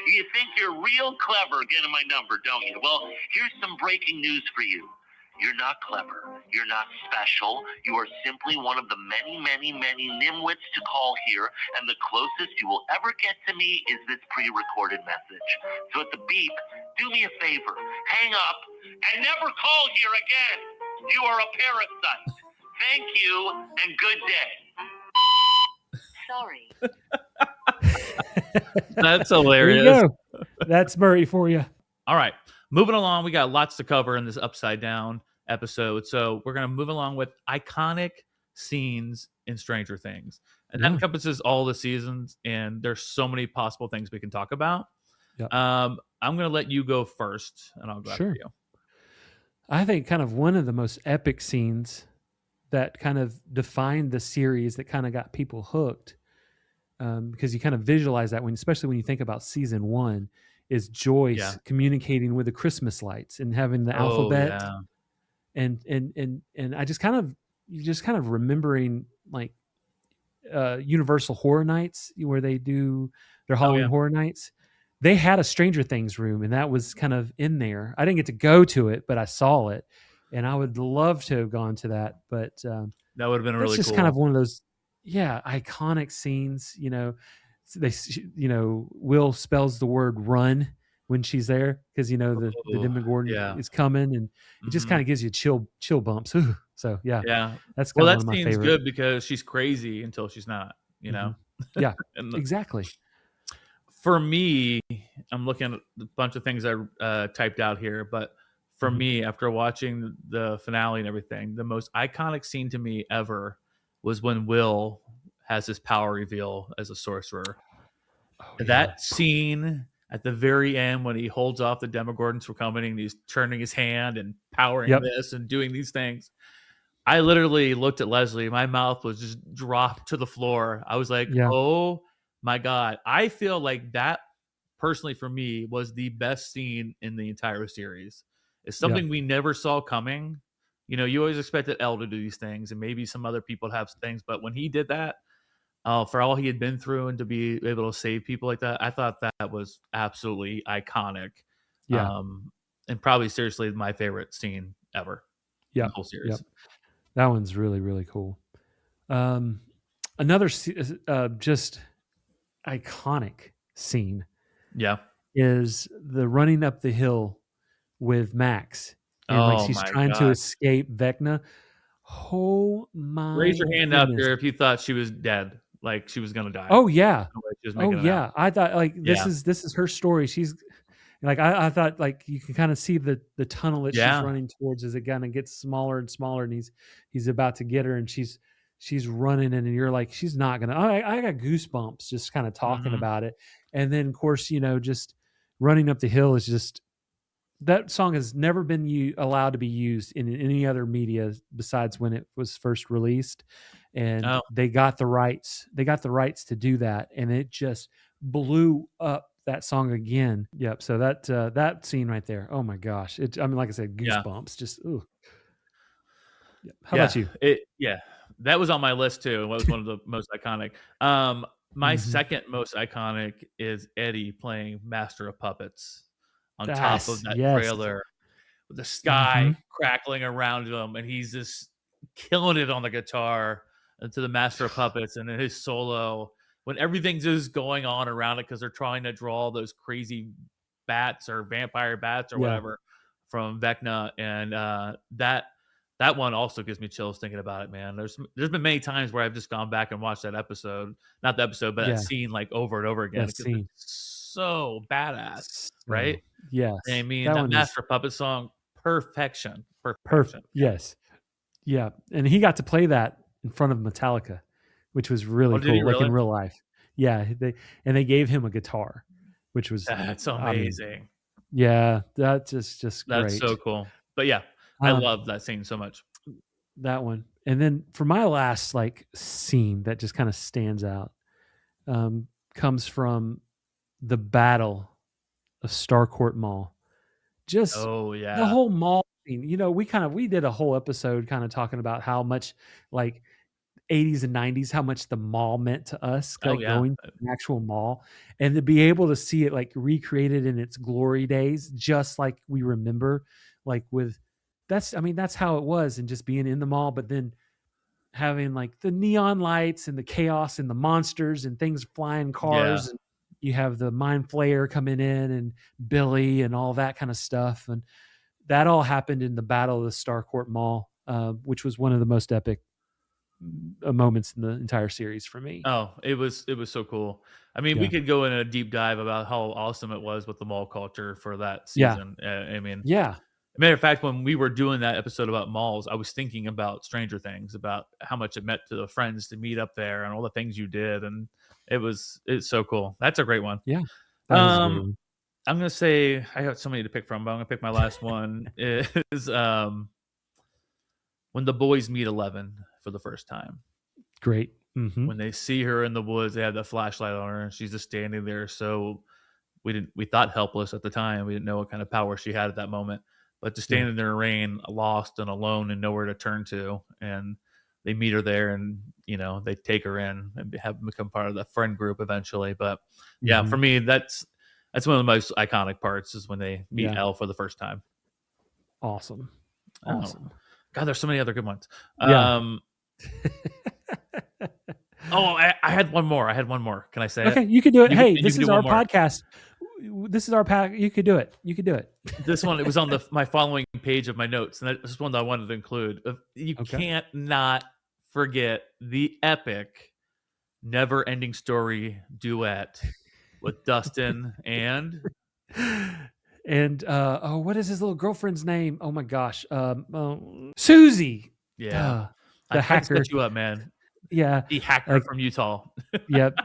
you think you're real clever getting my number, don't you? Well, here's some breaking news for you. You're not clever. You're not special. You are simply one of the many, many, many nimwits to call here, and the closest you will ever get to me is this pre-recorded message. So at the beep, do me a favor. Hang up and never call here again. You are a parasite. Thank you and good day. Sorry. That's There hilarious. you go. That's Murray for you. All right, moving along. We got lots to cover in this Upside Down episode, so we're gonna move along with iconic scenes in Stranger Things, and that Yeah. encompasses all the seasons. And there's so many possible things we can talk about. Yep. I'm gonna let you go first, and I'll go Sure. after you. I think kind of one of the most epic scenes that kind of defined the series, that kind of got people hooked, because you kind of visualize that especially when you think about season 1, is Joyce Yeah. communicating with the Christmas lights and having the Oh, alphabet, yeah. and I just kind of remembering like Universal Horror Nights, where they do their Halloween yeah. Horror Nights. They had a Stranger Things room, and that was kind of in there. I didn't get to go to it, but I saw it, and I would love to have gone to that. But That would have been that's really just cool. kind of one of those, iconic scenes. Will spells the word "run" when she's there, because the Oh, Demogorgon yeah. is coming, and it just Mhm. kind of gives you chill bumps. So Yeah. that's Well, kind of that one of my scene's favorite. good because she's crazy until she's not. Yeah, And exactly. for me, I'm looking at a bunch of things I typed out here, but for Mhm. me, after watching the finale and everything, the most iconic scene to me ever was when Will has his power reveal as a sorcerer. Oh, That scene at the very end when he holds off the Demogorgons for coming and he's turning his hand and powering Yep. this and doing these things. I literally looked at Leslie. My mouth was just dropped to the floor. I was like, Yeah. oh my God. I feel like that personally for me was the best scene in the entire series. It's something we never saw coming. You always expected Elle to do these things and maybe some other people have things, but when he did that, for all he had been through and to be able to save people like that, I thought that was absolutely iconic. Yeah. And probably seriously my favorite scene ever in Yep. the whole series. Yep. That one's really, really cool. Another just iconic scene Yeah. is the running up the hill with Max, and Oh she's my trying to God. escape Vecna. Oh my! Raise your hand out goodness. there if you thought she was dead, like she was gonna die. Oh yeah. No way she was Oh making it yeah. out. I thought like this Yeah. is her story. She's like I thought like you can kind of see the tunnel that she's Yeah. running towards as it kind of gets smaller and smaller, and he's about to get her, and she's she's running and you're like, she's not gonna. I got goosebumps just kind of talking about it. And then of course, just running up the hill is just, that song has never been allowed to be used in any other media besides when it was first released, and they got the rights. They got the rights to do that, and it just blew up that song again. Yep. So that scene right there. Oh my gosh! Like I said, goosebumps. Just ooh. Yep. How about you? That was on my list too. It was one of the most iconic. My second most iconic is Eddie playing Master of Puppets on top of that trailer with the sky crackling around him, and he's just killing it on the guitar into the Master of Puppets, and then his solo when everything's just going on around it because they're trying to draw those crazy bats or vampire bats or whatever from Vecna, and that one also gives me chills thinking about it, man. There's been many times where I've just gone back and watched that episode, not the episode, but that scene like over and over again. It's so badass, right? Yes. I mean, that Master Puppet song, perfection. Yes. Yeah. And he got to play that in front of Metallica, which was really cool, like in real life. Yeah. They gave him a guitar, which was that's amazing. That's just great. That's so cool. But yeah, I love that scene so much. That one. And then for my last like scene that just kind of stands out, comes from the battle of Starcourt Mall. Just the whole mall scene. We did a whole episode kind of talking about how much like 80s and 90s, how much the mall meant to us, going to an actual mall, and to be able to see it like recreated in its glory days, just like we remember, like that's how it was, and just being in the mall, but then having like the neon lights and the chaos and the monsters and things flying cars. And you have the Mind Flayer coming in and Billy and all that kind of stuff. And that all happened in the Battle of the Starcourt Mall, which was one of the most epic moments in the entire series for me. Oh, it was so cool. I mean, we could go in a deep dive about how awesome it was with the mall culture for that season. Matter of fact, when we were doing that episode about malls, I was thinking about Stranger Things, about how much it meant to the friends to meet up there and all the things you did, and it's so cool. That's a great one. Yeah. I'm gonna say I have so many to pick from, but I'm gonna pick my last one. Is when the boys meet Eleven for the first time. Great. When they see her in the woods, they have the flashlight on her, and she's just standing there. So we thought helpless at the time. We didn't know what kind of power she had at that moment. But just standing there in the rain, lost and alone and nowhere to turn to. And they meet her there, and, they take her in and have become part of the friend group eventually. But for me, that's one of the most iconic parts, is when they meet Elle for the first time. Awesome. God, there's so many other good ones. Yeah. I had one more. Can I say it? Okay, you can do it. This is our podcast. This is our pack. You could do it. This one, it was on my following page of my notes, and this is one that I wanted to include. You can't not forget the epic Never Ending Story duet with Dustin and what is his little girlfriend's name? Oh my gosh, Susie. Yeah, the hacker. Set you up, man. Yeah, the hacker from Utah. Yep.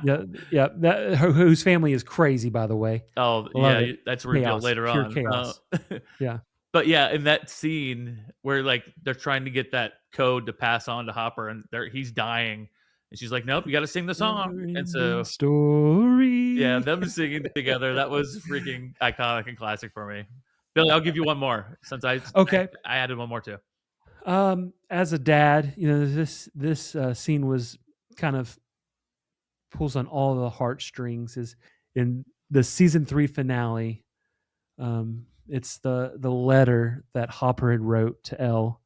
Whose family is crazy, by the way. Oh, yeah, that's revealed later on. Chaos. But yeah, in that scene where like they're trying to get that code to pass on to Hopper, and he's dying, and she's like, "Nope, you got to sing the song." And so, story. Yeah, them singing together, that was freaking iconic and classic for me. Billy, I'll give you one more since I added one more too. As a dad, this scene was kind of pulls on all the heartstrings. Is in the season 3 finale. It's the letter that Hopper had wrote to Elle.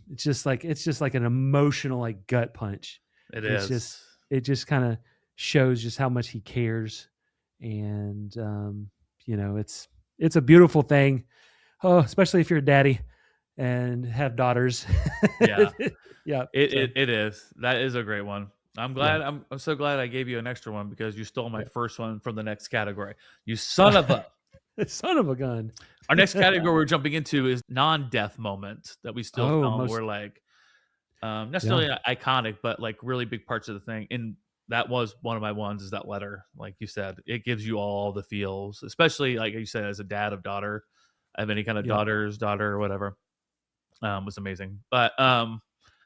It's just like an emotional like gut punch. It just kind of shows just how much he cares, and it's a beautiful thing. Oh, especially if you're a daddy and have daughters. Yeah. It is. That is a great one. I'm glad. Yeah. I'm so glad I gave you an extra one, because you stole my first one from the next category. You son of a son of a gun. Our next category we're jumping into is non-death moment that we still found. We're like, necessarily iconic, but like really big parts of the thing. And that was one of my ones, is that letter. Like you said, it gives you all the feels, especially like you said, as a dad of daughter, of any kind of daughter or whatever. Was amazing. But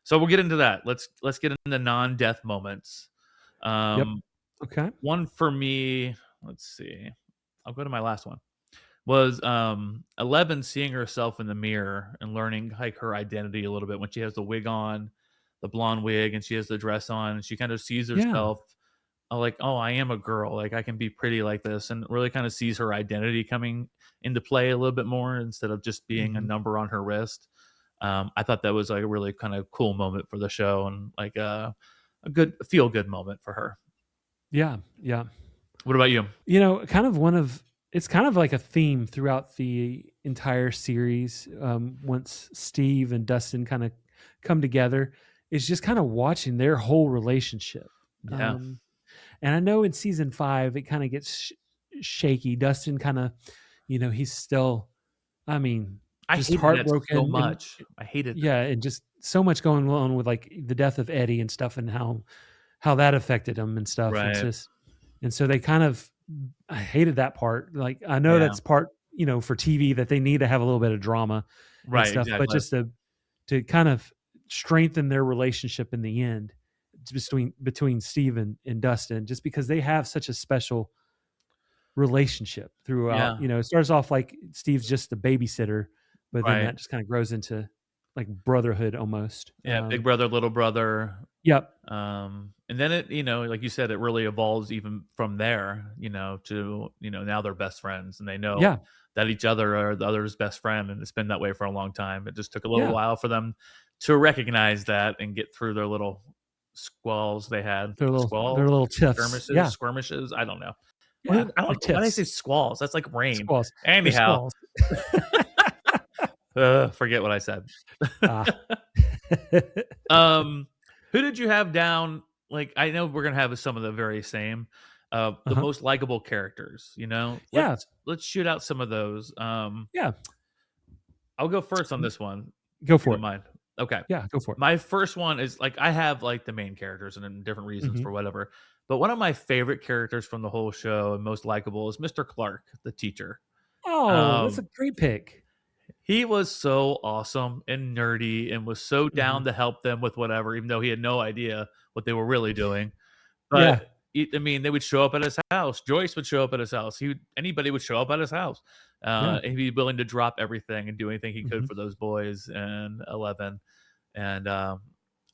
so we'll get into that. Let's get into non-death moments. Okay. One for me, let's see. I'll go to my last one. Was 11 seeing herself in the mirror and learning like her identity a little bit when she has the wig on, the blonde wig, and she has the dress on, and she kind of sees herself like, oh, I am a girl, like I can be pretty like this, and really kind of sees her identity coming into play a little bit more instead of just being a number on her wrist. I thought that was like a really kind of cool moment for the show, and like a good feel good moment for her. Yeah. What about you? You know, it's kind of like a theme throughout the entire series. Once Steve and Dustin kind of come together, is just kind of watching their whole relationship. Yeah. And I know in season 5, it kind of gets shaky. Dustin kind of, he's still, I just hated heartbroken that so much. I hated that. Yeah, and just so much going on with like the death of Eddie and stuff, and how that affected him and stuff. Right. And so they kind of, I hated that part. Like, I know that's part, for TV, that they need to have a little bit of drama and stuff, exactly. but just to kind of strengthen their relationship in the end between Steve and Dustin, just because they have such a special relationship throughout. It starts off like Steve's just the babysitter, but then that just kind of grows into like brotherhood almost. Big brother, little brother. Yep. And then it, like you said, it really evolves even from there, to, now they're best friends, and they know that each other are the other's best friend. And it's been that way for a long time. It just took a little while for them to recognize that and get through their little squalls they had. Their little tiffs. Skirmishes. I don't know. Yeah, why did I say squalls? That's like rain. Squalls. Anyhow. Forget what I said. Who did you have down? Like, I know we're gonna have some of the very same, the most likable characters. Let's shoot out some of those. I'll go first on this one. Go for it. Mind. Okay. Yeah, go for it. My first one is like, I have like the main characters and different reasons for whatever. But one of my favorite characters from the whole show and most likable is Mr. Clark, the teacher. Oh, that's a great pick. He was so awesome and nerdy and was so down to help them with whatever, even though he had no idea what they were really doing. But they would show up at his house. Joyce would show up at his house. Anybody would show up at his house. And he'd be willing to drop everything and do anything he could for those boys and 11. And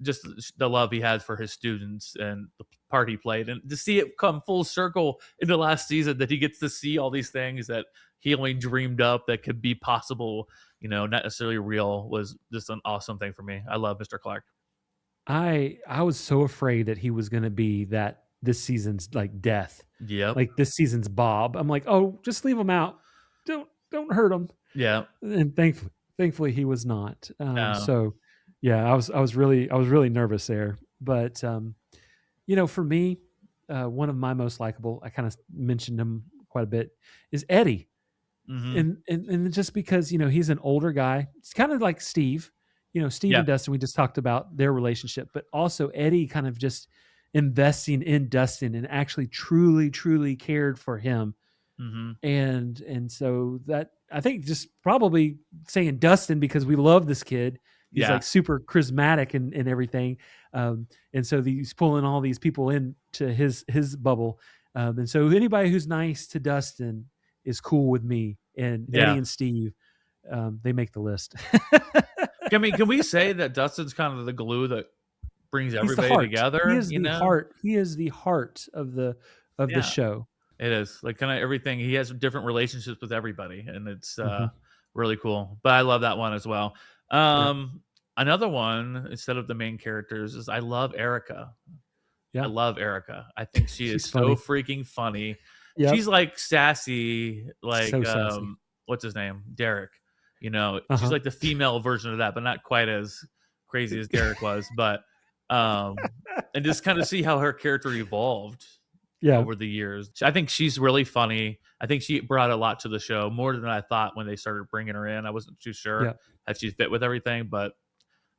just the love he had for his students and the part he played, and to see it come full circle in the last season, that he gets to see all these things that he only dreamed up that could be possible, not necessarily real, was just an awesome thing for me. I love Mr. Clark. I was so afraid that he was going to be this season's like death. Yeah. Like this season's Bob. I'm like, oh, just leave him out. Don't hurt him. Yeah. And thankfully he was not. So yeah, I was really nervous there. But for me, one of my most likable, I kind of mentioned him quite a bit, is Eddie. And just because he's an older guy, it's kind of like Steve. Steve and Dustin, we just talked about their relationship, but also Eddie kind of just investing in Dustin and actually truly cared for him. And so that, I think, just probably saying Dustin because we love this kid. He's like super charismatic and everything. And so he's pulling all these people into his bubble. And so anybody who's nice to Dustin is cool with me. And Eddie and Steve, they make the list. Can we say that Dustin's kind of the glue that brings everybody together? He is the heart. He is the heart of the show. It is like kind of everything. He has different relationships with everybody, and it's really cool. But I love that one as well. Another one, instead of the main characters, is I love Erica. Yeah. I love Erica. I think she's so freaking funny. Yep. She's like sassy, like so sassy. What's his name? Derek. She's like the female version of that, but not quite as crazy as Derek was. But and just kind of see how her character evolved over the years. I think she's really funny. I think she brought a lot to the show, more than I thought when they started bringing her in. I wasn't too sure that she fit with everything, but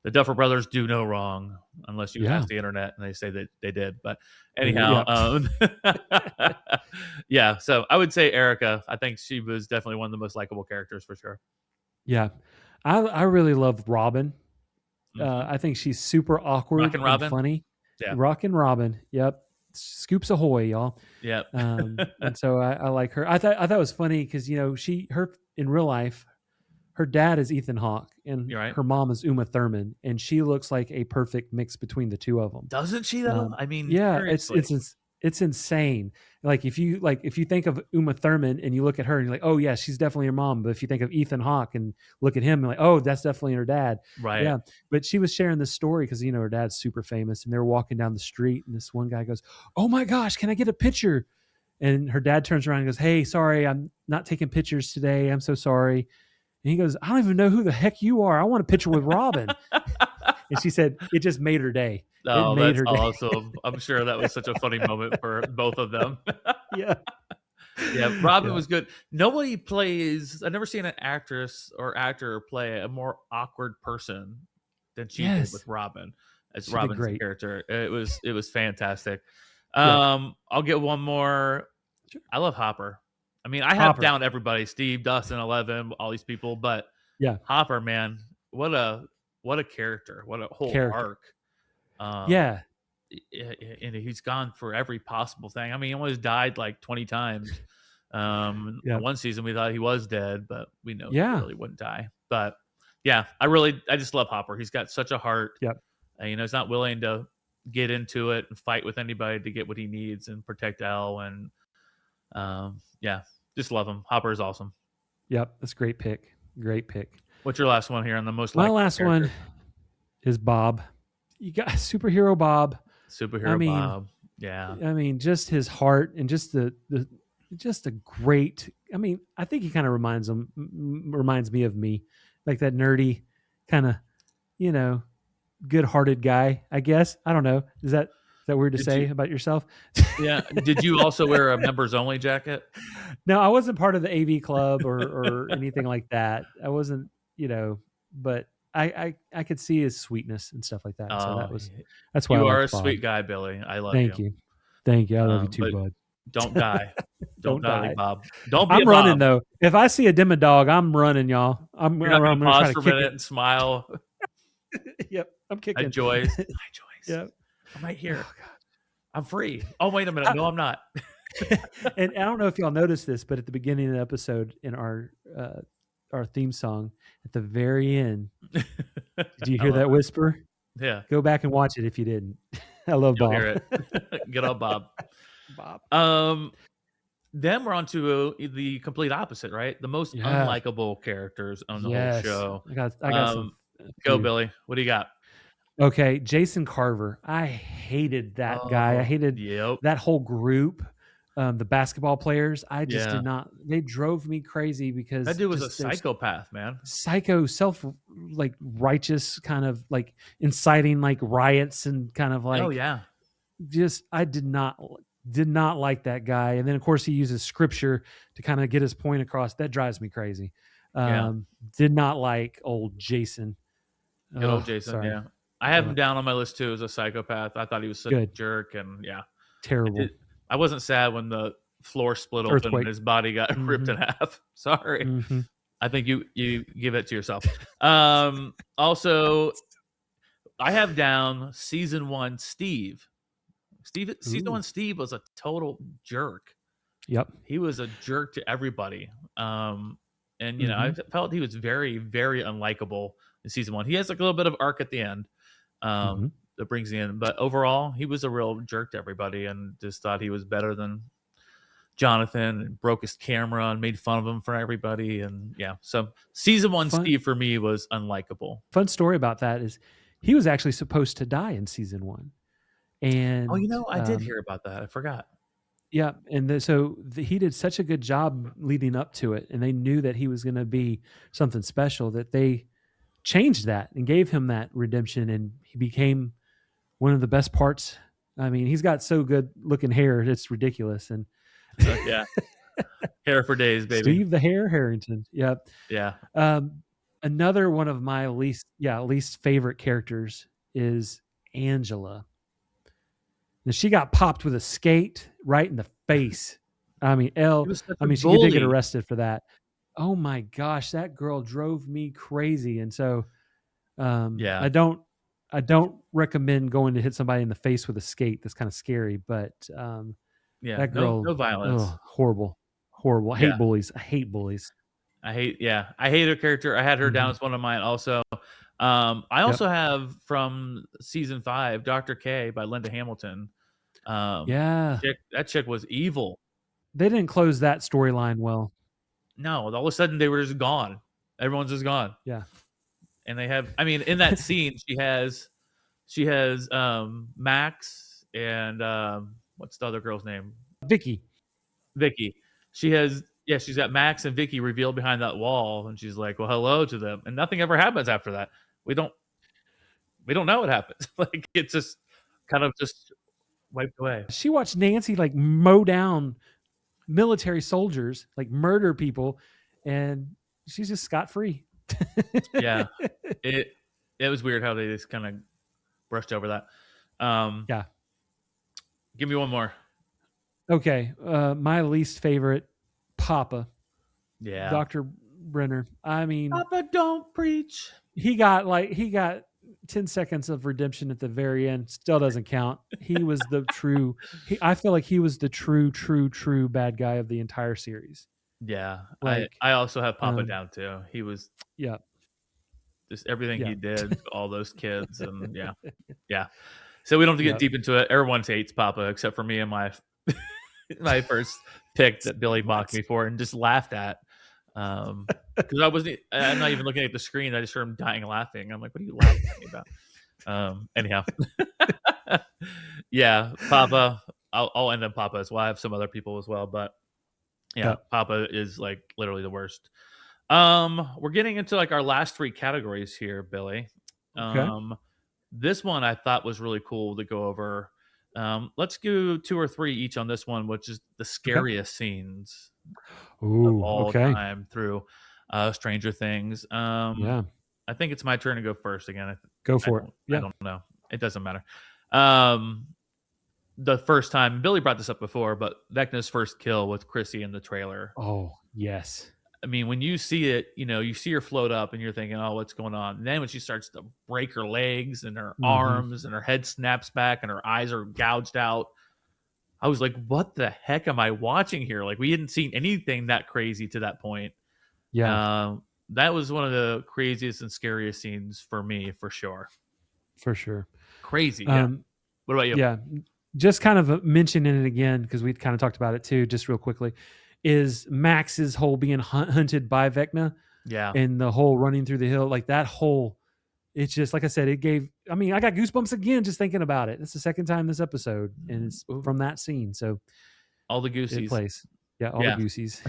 the Duffer Brothers do no wrong unless you Yeah. ask the internet and they say that they did. But anyhow, yeah. So I would say Erica. I think she was definitely one of the most likable characters for sure. Yeah. I really love Robin. Mhm. I think she's super awkward Rockin' and Robin? funny. Yeah. Rockin' Robin. Yep. Scoops ahoy, y'all. Yep. And so I like her. I thought it was funny because her in real life, her dad is Ethan Hawke and You're right. her mom is Uma Thurman, and she looks like a perfect mix between the two of them. Doesn't she though? I mean, yeah, seriously. it's insane. Like if you think of Uma Thurman and you look at her and you're like, oh yeah, she's definitely her mom. But if you think of Ethan Hawke and look at him and like, oh, that's definitely her dad. Right. Yeah. But she was sharing this story because her dad's super famous, and they were walking down the street, and this one guy goes, oh my gosh, can I get a picture? And her dad turns around and goes, hey, sorry, I'm not taking pictures today. I'm so sorry. And he goes, I don't even know who the heck you are. I want a picture with Robin. And she said, it just made her day. Oh, it made that's her day. awesome. I'm sure that was such a funny moment for both of them. Yeah. Yeah, Robin was good. Nobody plays. I've never seen an actress or actor play a more awkward person than she did with Robin as She did Robin's great. character. It was fantastic. Yeah. I'll get one more. Sure. I love Hopper. I mean, I have Hopper. down everybody: Steve, Dustin, 11, all these people, but Yeah. Hopper, man, what a character, what a whole arc. Yeah. And he's gone for every possible thing. I mean, he almost died like 20 times. One season we thought he was dead, but we know he really wouldn't die. But yeah, I just love Hopper. He's got such a heart. Yep. He's not willing to get into it and fight with anybody to get what he needs and protect Elle. And just love him. Hopper is awesome. Yep. That's a great pick. Great pick. What's your last one here on the most? My last one is Bob. You got superhero Bob. Bob. Yeah. I mean, just his heart and just the great. I mean, I think he kind of reminds me of me, like that nerdy kind of, good-hearted guy. I guess. I don't know. Is that weird to say about yourself? Yeah. Did you also wear a members only jacket? No, I wasn't part of the AV club or anything like that. I wasn't, but I could see his sweetness and stuff like that. So that's why you I are a Bob. sweet guy, Billy. I love you. Thank you. I love you too, bud. Don't die. Don't die, Bob. Don't be I'm running Bob. though. If I see a Dimma dog, I'm running, y'all. You're not going to pause for a minute and smile. Yep, I'm kicking. Hi, Joyce. Yep. I'm right here. Oh, God. I'm free. Oh, wait a minute. No, I'm not. And I don't know if y'all noticed this, but at the beginning of the episode in our theme song, at the very end, did you hear that whisper? Yeah. Go back and watch it if you didn't. I love Bob. Hear it. Good old Bob. Bob. Then we're on to the complete opposite, right? The most unlikable characters on the whole show. I got some. Go, Billy. What do you got? Okay, Jason Carver. I hated that guy. I hated that whole group. The basketball players. I just did not. They drove me crazy because that dude was a psychopath, man. Psycho, righteous, kind of like inciting like riots and kind of like. Oh yeah. Just I did not like that guy, and then of course he uses scripture to kind of get his point across. That drives me crazy. Did not like old Jason. Good old Jason. Sorry. Yeah, I have him down on my list too as a psychopath. I thought he was such a jerk, and terrible. I wasn't sad when the floor split open and his body got ripped in half. Sorry. Mm-hmm. I think you give it to yourself. Also, I have down season 1 Steve. Season 1 Steve was a total jerk. Yep. He was a jerk to everybody. And I felt he was very, very unlikable in season 1. He has like a little bit of arc at the end. That brings you in, but overall he was a real jerk to everybody and just thought he was better than Jonathan and broke his camera and made fun of him for everybody. And so season 1 Steve for me was unlikable. Fun story about that is he was actually supposed to die in season 1, and I did hear about that. I forgot. Yeah, and he did such a good job leading up to it, and they knew that he was going to be something special that they changed that and gave him that redemption, and he became one of the best parts. I mean, he's got so good looking hair. It's ridiculous. And hair for days, baby. Steve the Hair Harrington. Yep. Yeah. Another one of my least favorite characters is Angela. And she got popped with a skate right in the face. I mean, He was such a she did get bully. arrested for that. Oh my gosh, that girl drove me crazy. And so Yeah. I don't recommend going to hit somebody in the face with a skate. That's kind of scary, but Yeah. that girl, No violence. horrible. I Yeah. hate bullies. I hate bullies. I hate her character. I had her down as one of mine also. I also have from season 5, Dr. K by Linda Hamilton. Yeah. That chick was evil. They didn't close that storyline well. No, all of a sudden they were just gone. Everyone's just gone. Yeah. And they have, I mean, in that scene, she has Max and what's the other girl's name? Vicky. She's got Max and Vicky revealed behind that wall, and she's like, "Well, hello" to them, and nothing ever happens after that. We don't know what happens. Like it's just kind of just wiped away. She watched Nancy like mow down military soldiers, like murder people, and she's just scot free. Yeah, it was weird how they just kind of brushed over that. Yeah. Give me one more. Okay, my least favorite, Papa. Yeah, Dr. Brenner. I mean, Papa, don't preach. He got 10 seconds of redemption at the very end. Still doesn't count. He was the true. I feel like he was the true bad guy of the entire series. Yeah, Like, I also have Papa down too. He was just everything he did, all those kids, and yeah. So we don't have to get deep into it. Everyone hates Papa except for me and my my first pick that Billy mocked me for and just laughed at. Because I'm not even looking at the screen. I just heard him dying laughing. I'm like, what are you laughing at me about? Anyhow. Yeah, Papa. I'll end on Papa as well. I have some other people as well, but Papa is like literally the worst. We're getting into like our last 3 categories here, Billy. Okay. This one I thought was really cool to go over. Let's do 2 or 3 each on this one, which is the scariest scenes of all time through Stranger Things. I think it's my turn to go first again. Go for it. Yeah. I don't know. It doesn't matter. The first time, Billy brought this up before, but Vecna's first kill with Chrissy in the trailer. Oh, yes. I mean, when you see it, you see her float up and you're thinking, oh, what's going on? And then when she starts to break her legs and her arms and her head snaps back and her eyes are gouged out, I was like, what the heck am I watching here? Like, we hadn't seen anything that crazy to that point. Yeah. That was one of the craziest and scariest scenes for me, for sure. For sure. Crazy. Yeah. What about you? Yeah. Just kind of mentioning it again, because we kind of talked about it too, just real quickly, is Max's whole being hunted by Vecna. Yeah. And the whole running through the hill, like that whole, it's just, like I said, I got goosebumps again just thinking about it. It's the second time this episode, and it's from that scene. So all the goosies. Place. Yeah, all the goosies.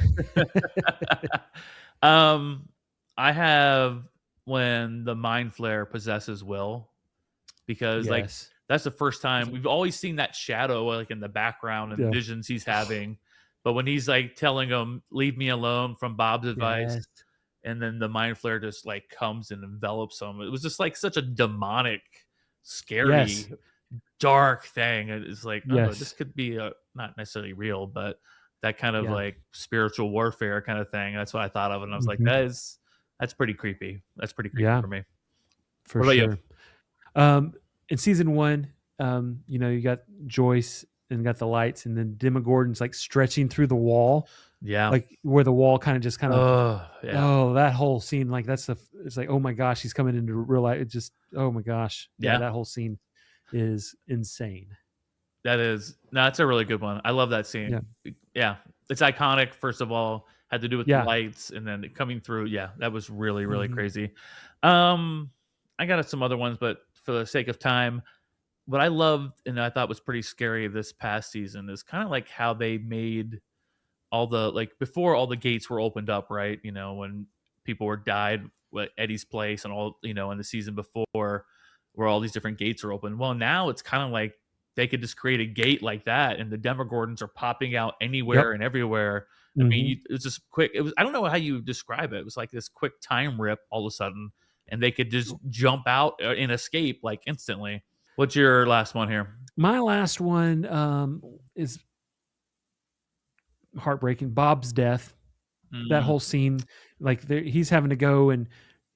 I have when the mind flare possesses Will, because like that's the first time we've always seen that shadow like in the background and visions he's having. But when he's like telling him, leave me alone from Bob's advice, and then the mind flare just like comes and envelops him. It was just like such a demonic, scary, dark thing. It's like, oh, this could be not necessarily real, but that kind of like spiritual warfare kind of thing. That's what I thought of. And I was like, that's pretty creepy. That's pretty creepy for me. For sure. In season 1, you got Joyce and got the lights, and then Demogorgon's like stretching through the wall. Yeah. Like where the wall kind of that whole scene, like it's like, oh my gosh, he's coming into real life. It just, oh my gosh. Yeah. That whole scene is insane. That's a really good one. I love that scene. Yeah. It's iconic. First of all, had to do with the lights, and then coming through. Yeah. That was really, really crazy. I got some other ones, but for the sake of time, what I loved and I thought was pretty scary this past season is kind of like how they made all the, like before all the gates were opened up, right? When people were died at Eddie's place and all, in the season before where all these different gates are open. Well, now it's kind of like they could just create a gate like that, and the Demogorgons are popping out anywhere and everywhere. I mean, it was just quick. It was, I don't know how you describe it. It was like this quick time rip all of a sudden, and they could just jump out and escape like instantly. What's your last one here? My last one is heartbreaking. Bob's death. That whole scene, like he's having to go, and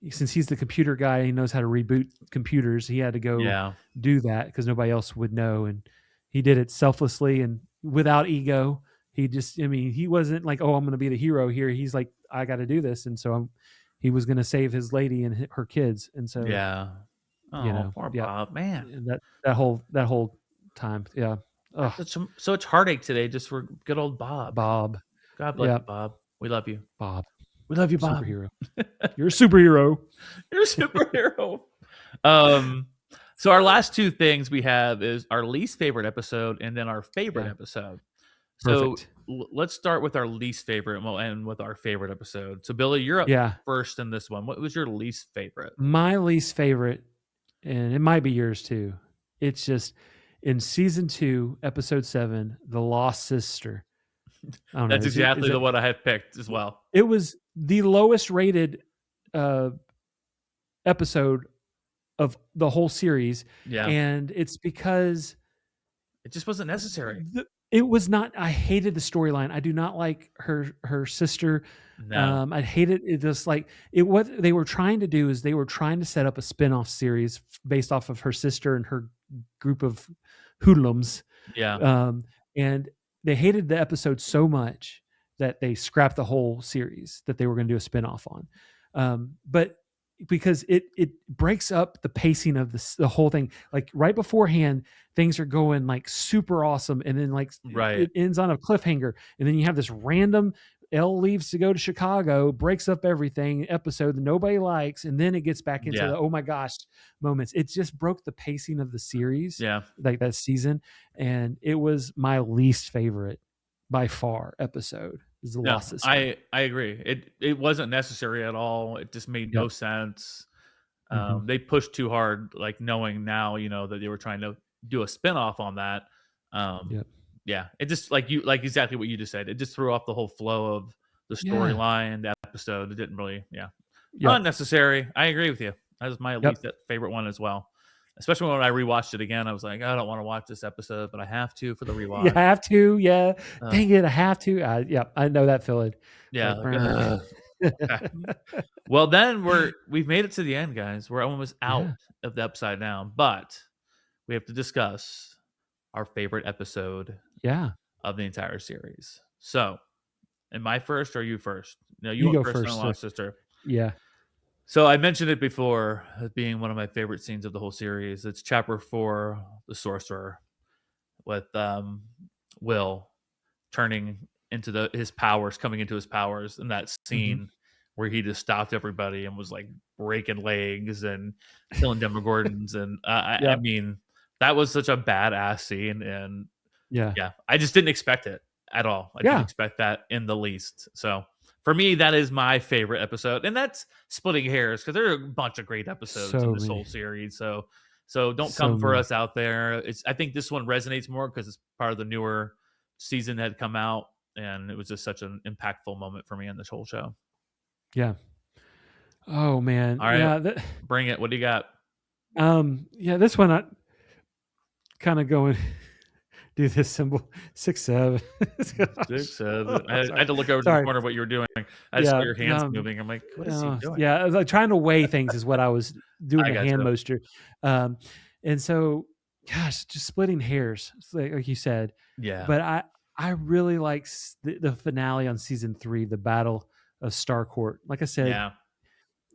since he's the computer guy, he knows how to reboot computers. He had to go do that because nobody else would know, and he did it selflessly and without ego. He just, I mean, he wasn't like, oh, I'm going to be the hero here. He's like, I got to do this, and so he was going to save his lady and her kids, and so poor Bob, man. That whole time, so much heartache today just for good old Bob. God bless you, Bob. We love you, Bob. We love you, Bob. Superhero. You're a superhero. You're a superhero. So our last two things we have is our least favorite episode and then our favorite episode. So let's start with our least favorite and we'll end with our favorite episode. So Billy, you're up first in this one. What was your least favorite? My least favorite, and it might be yours too. It's just in season 2, episode 7, The Lost Sister. That's exactly the one I had picked as well. It was the lowest rated episode of the whole series. Yeah. And it's because it just wasn't necessary. It was not. I hated the storyline. I do not like her sister. No. I hated it. Just like it. What they were trying to do is they were trying to set up a spin-off series based off of her sister and her group of hoodlums. Yeah. And they hated the episode so much that they scrapped the whole series that they were going to do a spinoff on. But because it breaks up the pacing of the whole thing. Like right beforehand, things are going like super awesome. And then like it ends on a cliffhanger. And then you have this random Elle leaves to go to Chicago, breaks up everything episode that nobody likes. And then it gets back into the, oh my gosh, moments. It just broke the pacing of the series. Yeah. Like that season. And it was my least favorite by far episode. Is the Lost Sister. I agree. It wasn't necessary at all. It just made no sense. They pushed too hard, like knowing now, that they were trying to do a spinoff on that. Yeah, it just like exactly what you just said. It just threw off the whole flow of the storyline, the episode. It didn't really, unnecessary. I agree with you. That was my least favorite one as well. Especially when I rewatched it again, I was like, I don't want to watch this episode, but I have to for the rewatch. You have to, dang it, I have to. I know that feeling. Yeah. Well, then we've made it to the end, guys. We're almost out of the Upside Down, but we have to discuss our favorite episode of the entire series. So, am I first or you first? No, you go first. First, Lost Sister. Yeah. So I mentioned it before as being one of my favorite scenes of the whole series. It's chapter 4, The Sorcerer, with Will turning into his powers, coming into his powers, in that scene where he just stopped everybody and was like breaking legs and killing Demogorgons. And I mean, that was such a badass scene. And I just didn't expect it at all. I didn't expect that in the least. So for me, that is my favorite episode, and that's splitting hairs because there are a bunch of great episodes in this whole series. So don't come for us out there. I think this one resonates more because it's part of the newer season that had come out, and it was just such an impactful moment for me in this whole show. Yeah. Oh man. All right. Bring it. What do you got? This one I kind of going. Do this symbol 6-7. 6-7. I had to look over to the corner of what you were doing. I just saw your hands moving. I'm like, what is he doing? Yeah, I was like trying to weigh things is what I was doing. The hand moster. And so, gosh, just splitting hairs, like you said. Yeah. But I really like the finale on season 3, the Battle of Starcourt. Like I said,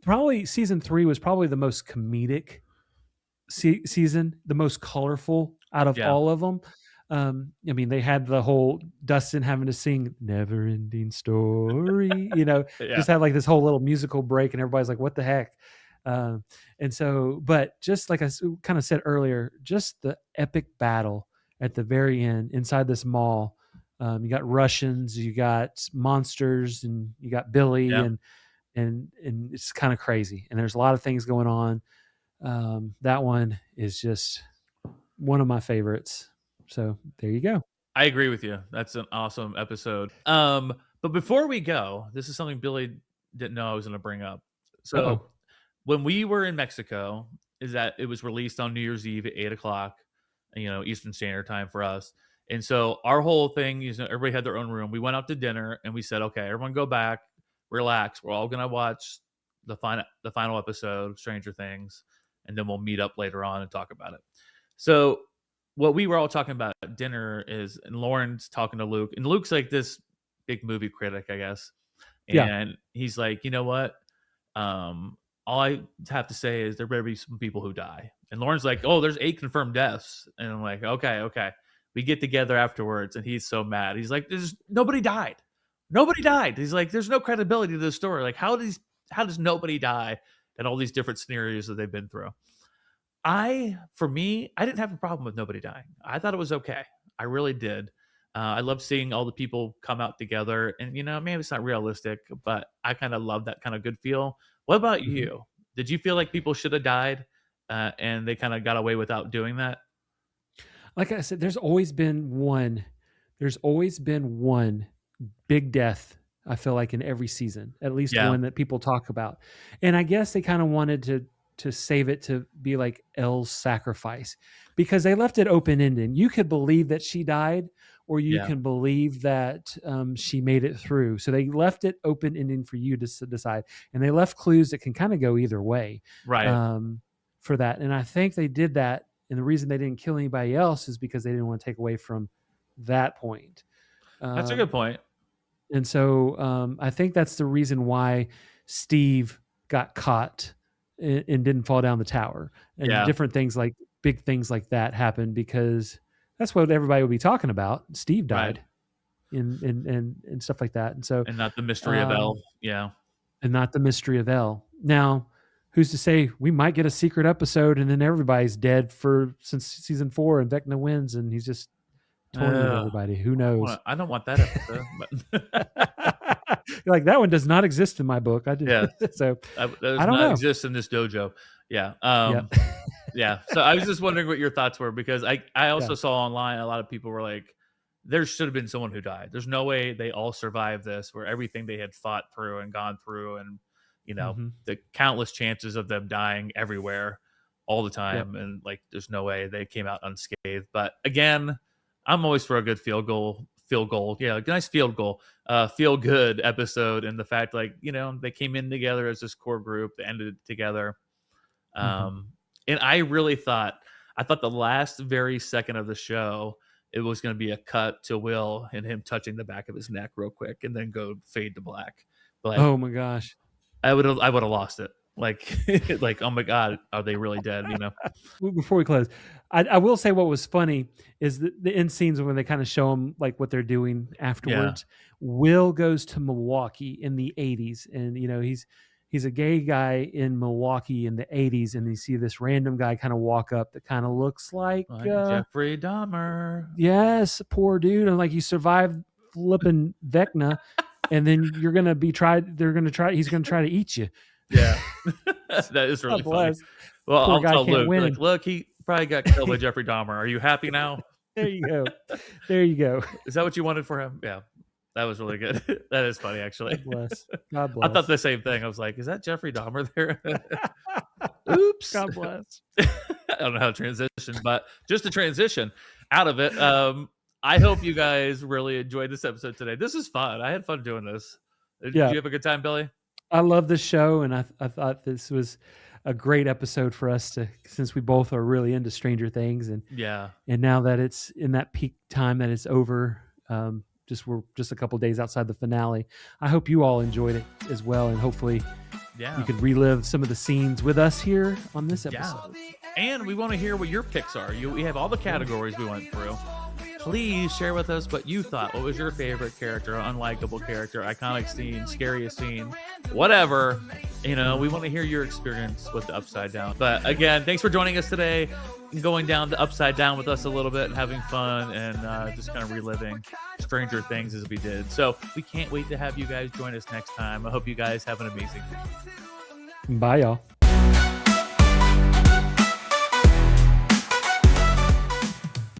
probably season 3 was probably the most comedic season, the most colorful out of all of them. I mean, they had the whole Dustin having to sing "Never Ending Story," just have like this whole little musical break, and everybody's like, "What the heck?" And so, but just like I kind of said earlier, just the epic battle at the very end inside this mall. You got Russians, you got monsters, and you got Billy, and it's kind of crazy. And there's a lot of things going on. That one is just one of my favorites. So there you go. I agree with you. That's an awesome episode. But before we go, this is something Billy didn't know I was going to bring up. So Uh-oh. when we were in Mexico, is that it was released on New Year's Eve at 8:00, Eastern Standard Time for us. And so our whole thing is everybody had their own room. We went out to dinner and we said, okay, everyone go back, relax. We're all going to watch the final episode of Stranger Things, and then we'll meet up later on and talk about it. So what we were all talking about at dinner is, and Lauren's talking to Luke, and Luke's like this big movie critic, I guess. And Yeah. he's like, you know what? All I have to say is there better be some people who die. And Lauren's like, oh, there's 8 confirmed deaths. And I'm like, okay. We get together afterwards, and he's so mad. He's like, nobody died. Nobody died. He's like, there's no credibility to this story. Like, how does nobody die in all these different scenarios that they've been through? For me, I didn't have a problem with nobody dying. I thought it was okay. I really did. I love seeing all the people come out together, and maybe it's not realistic, but I kind of love that kind of good feel. What about you? Did you feel like people should have died, and they kind of got away without doing that? Like I said, there's always been one big death, I feel like, in every season, at least one that people talk about. And I guess they kind of wanted to save it to be like Elle's sacrifice, because they left it open-ended. You could believe that she died, or you can believe that she made it through. So they left it open-ended for you to decide. And they left clues that can kind of go either way, right? For that. And I think they did that. And the reason they didn't kill anybody else is because they didn't want to take away from that point. That's a good point. And so I think that's the reason why Steve got caught and didn't fall down the tower. And different things, like big things like that, happened, because that's what everybody would be talking about. Steve died, and stuff like that. And so, and not the mystery of Elle. Yeah. And not the mystery of Elle. Now, who's to say we might get a secret episode and then everybody's dead since season 4 and Vecna wins and he's just tormenting everybody. Who knows? I don't want that episode. But You're like, that one does not exist in my book. I did. Yeah. So that does not exist in this dojo. Yeah. Yeah. So I was just wondering what your thoughts were, because I also saw online a lot of people were like, there should have been someone who died. There's no way they all survived this, where everything they had fought through and gone through, and the countless chances of them dying everywhere all the time. And like, there's no way they came out unscathed. But again, I'm always for a good field goal. Yeah. Nice field goal, feel good episode. And the fact, like, they came in together as this core group, they ended together. And I thought the last very second of the show, it was going to be a cut to Will and him touching the back of his neck real quick and then go fade to black. But oh my gosh, I would have lost it. Like, oh my God, are they really dead? Before we close, I will say what was funny is the end scenes when they kind of show them like what they're doing afterwards. Will goes to Milwaukee in the 80s, and he's a gay guy in Milwaukee in the 80s, and you see this random guy kind of walk up that kind of looks like Jeffrey Dahmer. Yes, poor dude. And like, you survived flipping Vecna, and then you're gonna be tried. He's gonna try to eat you. Yeah, that is really funny. Well, I'll tell Luke, like, look, he probably got killed by Jeffrey Dahmer. Are you happy now? There you go. There you go. Is that what you wanted for him? Yeah. That was really good. That is funny, actually. God bless. God bless. I thought the same thing. I was like, is that Jeffrey Dahmer there? Oops. God bless. I don't know how to transition, but just to transition out of it, I hope you guys really enjoyed this episode today. This is fun. I had fun doing this. Did you have a good time, Billy? I love this show, and I thought this was a great episode for us since we both are really into Stranger Things, and now that it's in that peak time that it's over, we're just a couple days outside the finale. I hope you all enjoyed it as well, and hopefully you could relive some of the scenes with us here on this episode. And we want to hear what your picks are. We have all the categories we went through. Please share with us what you thought. What was your favorite character, unlikable character, iconic scene, scariest scene, whatever. We want to hear your experience with the Upside Down. But again, thanks for joining us today, going down the Upside Down with us a little bit and having fun and just kind of reliving Stranger Things as we did. So we can't wait to have you guys join us next time. I hope you guys have an amazing day. Bye, y'all.